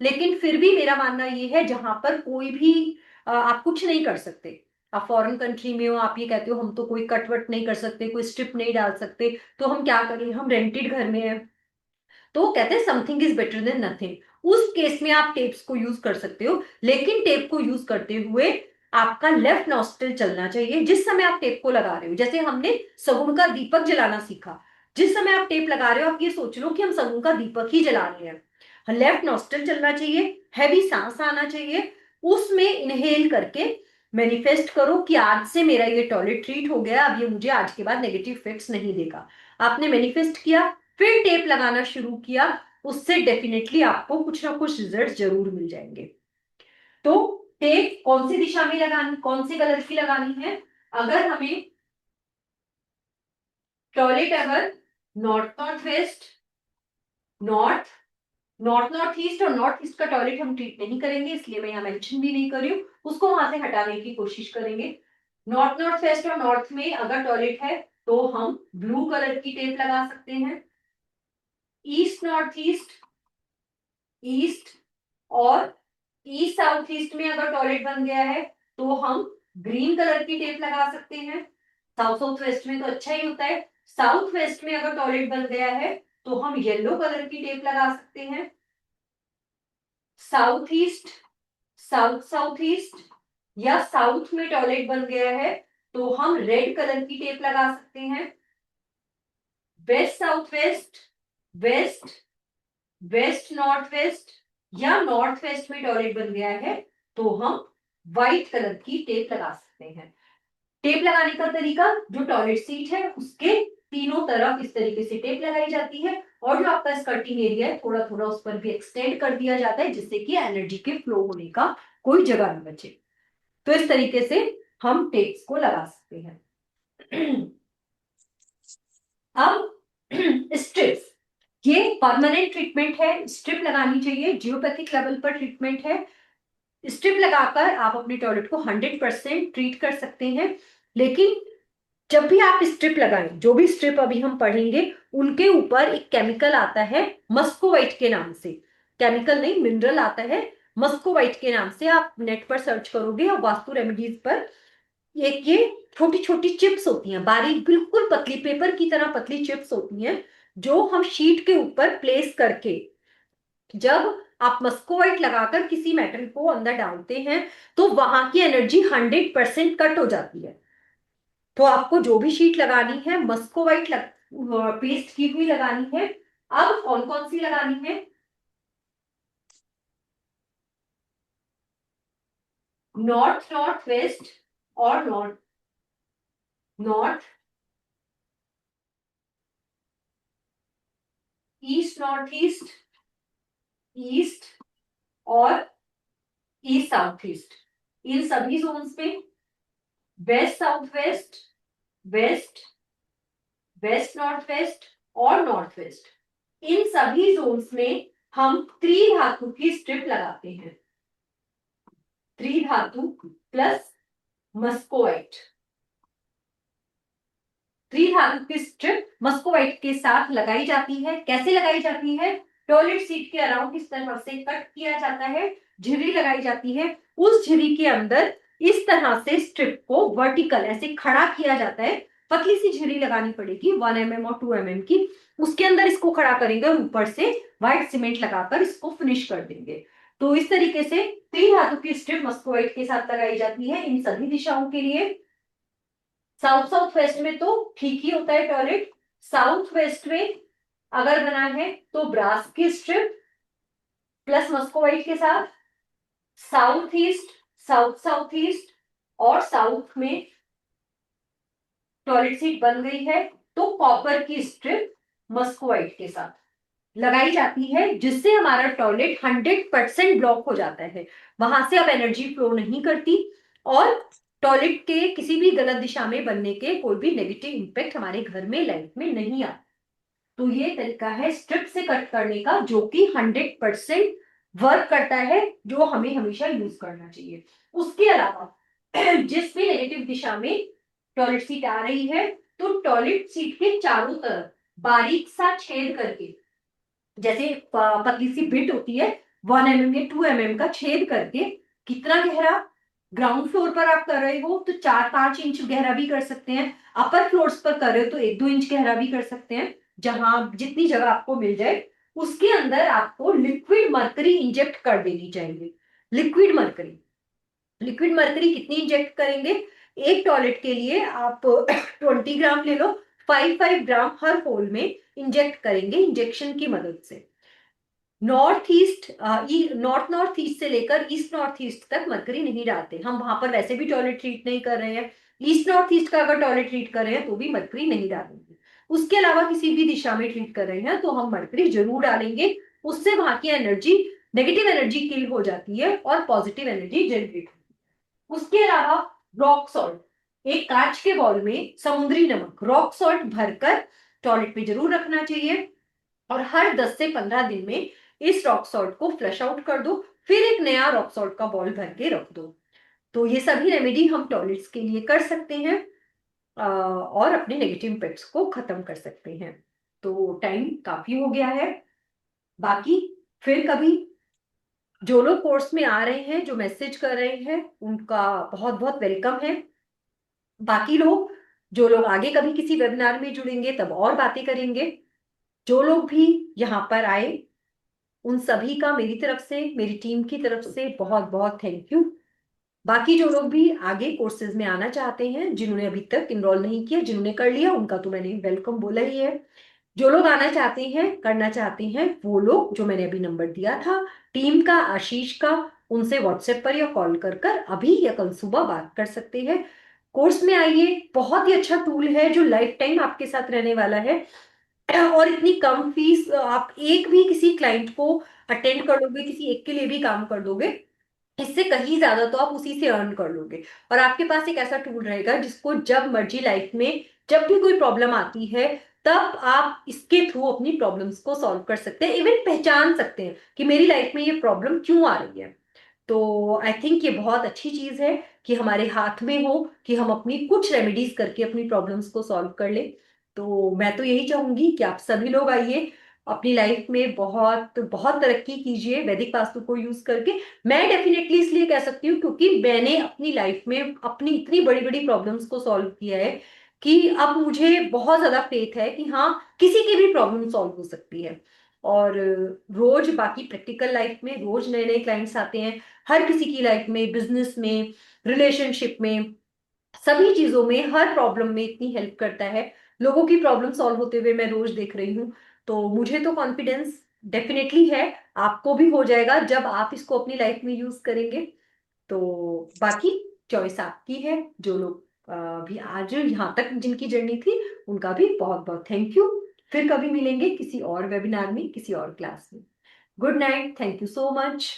लेकिन फिर भी मेरा मानना ये है, जहां पर कोई भी आप कुछ नहीं कर सकते, आप फॉरेन कंट्री में हो, आप ये कहते हो हम तो कोई कटवट नहीं कर सकते, कोई स्ट्रिप नहीं डाल सकते, तो हम क्या करें, हम रेंटेड घर में हैं, तो कहते हैं something is better than nothing. उस केस में आप टेप्स को यूज कर सकते हो, लेकिन टेप को यूज करते हुए आपका लेफ्ट नॉस्ट्रिल चलना चाहिए जिस समय आप टेप को लगा रहे हो। जैसे हमने सगुन का दीपक जलाना सीखा, जिस समय आप टेप लगा रहे हो, आप ये सोच लो कि हम सगुन का दीपक ही जला रहे हैं। लेफ्ट नॉस्ट्रिल चलना चाहिए, हैवी सांस आना चाहिए, उसमें इनहेल करके मैनिफेस्ट करो कि आज से मेरा ये टॉयलेट ट्रीट हो गया, अब ये मुझे आज के बाद नेगेटिव इफेक्ट्स नहीं देगा। आपने मैनिफेस्ट किया, फिर टेप लगाना शुरू किया, उससे डेफिनेटली आपको कुछ ना कुछ रिजल्ट जरूर मिल जाएंगे। तो टेप कौन सी दिशा में लगानी, कौन से कलर की लगानी है? अगर हमें टॉयलेट, अगर north north waste, north north north east और नॉर्थ ईस्ट का टॉयलेट हम ट्रीट नहीं करेंगे, इसलिए मैं यहाँ मेंशन भी नहीं कर रही हूँ, उसको वहां से हटाने की कोशिश करेंगे। नॉर्थ नॉर्थ वेस्ट और नॉर्थ में अगर टॉयलेट है, तो हम ब्लू कलर की टेप लगा सकते हैं। ईस्ट नॉर्थ ईस्ट, ईस्ट और ईस्ट साउथ ईस्ट में अगर टॉयलेट बन गया है, तो हम ग्रीन कलर की टेप लगा सकते हैं। साउथ साउथ वेस्ट में तो अच्छा ही होता है। साउथ वेस्ट में अगर टॉयलेट बन गया है, तो हम येलो कलर की टेप लगा सकते हैं। South east, south south east या साउथ में टॉयलेट बन गया है, तो हम रेड कलर की टेप लगा सकते हैं। West south west, west west north west या नॉर्थ वेस्ट में टॉयलेट बन गया है, तो हम व्हाइट कलर की टेप लगा सकते हैं। टेप लगाने का तरीका, जो टॉयलेट सीट है उसके तीनों तरफ इस तरीके से टेप लगाई जाती है, और जो आपका स्कर्टिंग एरिया है थोड़ा थोड़ा उस पर भी एक्सटेंड कर दिया जाता है, जिससे कि एनर्जी के फ्लो होने का कोई जगह न बचे। तो इस तरीके से हम टेप्स को लगा सकते हैं। अब स्ट्रिप्स, ये परमानेंट ट्रीटमेंट है, स्ट्रिप लगानी चाहिए, जियोपैथिक लेवल पर ट्रीटमेंट है। स्ट्रिप लगाकर आप अपने टॉयलेट को 100% ट्रीट कर सकते हैं। लेकिन जब भी आप स्ट्रिप लगाएं, जो भी स्ट्रिप अभी हम पढ़ेंगे, उनके ऊपर एक केमिकल आता है मस्कोवाइट के नाम से, केमिकल नहीं मिनरल आता है मस्को वाइट के नाम से आप नेट पर सर्च करोगे और वास्तु रेमेडीज पर, एक ये छोटी छोटी चिप्स होती हैं, बारीक बिल्कुल पतली पेपर की तरह पतली चिप्स होती हैं, जो हम शीट के ऊपर प्लेस करके जब आप मस्को वाइट लगाकर किसी मेटल को अंदर डालते हैं तो वहां की एनर्जी 100% कट हो जाती है। तो आपको जो भी शीट लगानी है मस्को वाइट पेस्ट की हुई लगानी है। अब कौन कौन सी लगानी है? नॉर्थ नॉर्थ वेस्ट और north north east north east, east और ईस्ट साउथ ईस्ट, इन सभी जोन्स में west south west, west west north west और नॉर्थ वेस्ट, इन सभी जोन्स में हम त्रिधातु की स्ट्रिप लगाते हैं। त्रिधातु प्लस मस्कोवाइट, त्रिधातु की स्ट्रिप मस्कोवाइट के साथ लगाई जाती है। कैसे लगाई जाती है? टॉयलेट सीट के अराउंड इस तरह से कट किया जाता है, झिर्री लगाई जाती है, उस झिर्री के अंदर इस तरह से स्ट्रिप को वर्टिकल ऐसे खड़ा किया जाता है। पतली सी झिर्री लगानी पड़ेगी 1 mm और 2 mm की, उसके अंदर इसको खड़ा करेंगे और ऊपर से व्हाइट सीमेंट लगाकर इसको फिनिश कर देंगे। तो इस तरीके से त्रिधातु की स्ट्रिप मस्कोवाइट के साथ लगाई जाती है इन सभी दिशाओं के लिए। साउथ साउथ वेस्ट में तो ठीक ही होता है टॉयलेट, साउथ वेस्ट में अगर बना है तो ब्रास की स्ट्रिप प्लस मस्कोवाइट के साथ, south east south south east और साउथ में टॉयलेट सीट बन गई है तो कॉपर की स्ट्रिप मस्कोवाइट के साथ लगाई जाती है, जिससे हमारा टॉयलेट 100% ब्लॉक हो जाता है, वहां से अब एनर्जी फ्लो नहीं करती और टॉयलेट के किसी भी गलत दिशा में बनने के कोई भी नेगेटिव इंपैक्ट हमारे घर में लाइफ में नहीं आता। तो ये तरीका है स्ट्रिप से कट करने का, जो कि 100% वर्क करता है, जो हमें हमेशा यूज करना चाहिए। उसके अलावा जिस भी नेगेटिव दिशा में टॉयलेट सीट आ रही है तो टॉयलेट सीट के चारों तरफ बारीक सा छेद करके, जैसे पतली सी बिट होती है 1 mm या 2 mm का छेद करके, कितना गहरा? ग्राउंड फ्लोर पर आप कर रहे हो तो 4-5 इंच गहरा भी कर सकते हैं, अपर फ्लोर्स पर कर रहे हो तो 1-2 इंच गहरा भी कर सकते हैं, जहां जितनी जगह आपको मिल जाए उसके अंदर आपको लिक्विड मरकरी इंजेक्ट कर देनी चाहिए। लिक्विड मरकरी, लिक्विड मरकरी कितनी इंजेक्ट करेंगे? एक टॉयलेट के लिए आप 20 ग्राम ले लो, 5-5 ग्राम हर होल में इंजेक्ट करेंगे इंजेक्शन की मदद से। North east north north east से लेकर ईस्ट नॉर्थ ईस्ट तक मरकरी नहीं डालते हम, वहां पर वैसे भी टॉयलेट ट्रीट नहीं कर रहे हैं। ईस्ट नॉर्थ ईस्ट का अगर टॉयलेट ट्रीट कर रहे हैं तो भी मरकरी नहीं डालेंगे। उसके अलावा किसी भी दिशा में ट्रीट कर रहे हैं तो हम मरकरी जरूर डालेंगे, उससे वहां की एनर्जी, नेगेटिव एनर्जी किल हो जाती है और पॉजिटिव एनर्जी जनरेट होती है। उसके अलावा रॉक सॉल्ट, एक कांच के बॉल में समुद्री नमक रॉक सॉल्ट भरकर टॉयलेट में जरूर रखना चाहिए और हर 10 से 15 दिन में इस रॉक सॉल्ट को फ्लश आउट कर दो, फिर एक नया रॉक सॉल्ट का बॉल भर के रख दो। तो ये सभी रेमेडी हम टॉयलेट्स के लिए कर सकते हैं और अपने नेगेटिव इम्पैक्ट्स को खत्म कर सकते हैं। तो टाइम काफी हो गया है, बाकी फिर कभी जो लोग कोर्स में आ रहे हैं, जो मैसेज कर रहे हैं, उनका बहुत बहुत वेलकम है। बाकी लोग, जो लोग आगे कभी किसी वेबिनार में जुड़ेंगे तब और बातें करेंगे, जो लोग भी यहाँ पर आए उन सभी का मेरी तरफ से, मेरी टीम की तरफ से बहुत बहुत थैंक यू। बाकी जो लोग भी आगे कोर्सेज में आना चाहते हैं, जिन्होंने अभी तक इनरोल नहीं किया, जिन्होंने कर लिया उनका तो मैंने वेलकम बोला ही है। जो लोग आना चाहते हैं, करना चाहते हैं, वो लोग जो मैंने अभी नंबर दिया था टीम का, आशीष का, उनसे व्हाट्सएप पर या कॉल कर कर अभी या कल सुबह बात कर सकते हैं। कोर्स में आइए, बहुत ही अच्छा टूल है जो लाइफ टाइम आपके साथ रहने वाला है और इतनी कम फीस, आप एक भी किसी क्लाइंट को अटेंड कर लोगे, किसी एक के लिए भी काम कर दोगे, इससे कहीं ज्यादा तो आप उसी से अर्न कर लोगे। और आपके पास एक ऐसा टूल रहेगा जिसको जब मर्जी लाइफ में जब भी कोई प्रॉब्लम आती है तब आप इसके थ्रू अपनी प्रॉब्लम्स को सॉल्व कर सकते हैं, इवन पहचान सकते हैं कि मेरी लाइफ में ये प्रॉब्लम क्यों आ रही है। तो आई थिंक ये बहुत अच्छी चीज है कि हमारे हाथ में हो कि हम अपनी कुछ रेमेडीज करके अपनी प्रॉब्लम्स को सॉल्व कर ले। तो मैं तो यही चाहूंगी कि आप सभी लोग आइए अपनी लाइफ में बहुत बहुत तरक्की कीजिए वैदिक वास्तु को यूज करके। मैं डेफिनेटली इसलिए कह सकती हूँ क्योंकि मैंने अपनी लाइफ में अपनी इतनी बड़ी बड़ी प्रॉब्लम्स को सॉल्व किया है कि अब मुझे बहुत ज्यादा फेथ है कि हाँ, किसी की भी प्रॉब्लम सॉल्व हो सकती है। और रोज बाकी प्रैक्टिकल लाइफ में रोज नए नए क्लाइंट्स आते हैं, हर किसी की लाइफ में, बिजनेस में, रिलेशनशिप में, सभी चीजों में, हर प्रॉब्लम में इतनी हेल्प करता है। लोगों की प्रॉब्लम सॉल्व होते हुए मैं रोज देख रही हूँ। तो मुझे तो कॉन्फिडेंस डेफिनेटली है, आपको भी हो जाएगा जब आप इसको अपनी लाइफ में यूज करेंगे। तो बाकी चॉइस आपकी है। जो लोग भी आज यहाँ तक जिनकी जर्नी थी, उनका भी बहुत बहुत थैंक यू। फिर कभी मिलेंगे किसी और वेबिनार में, किसी और क्लास में। Good night, thank you so much.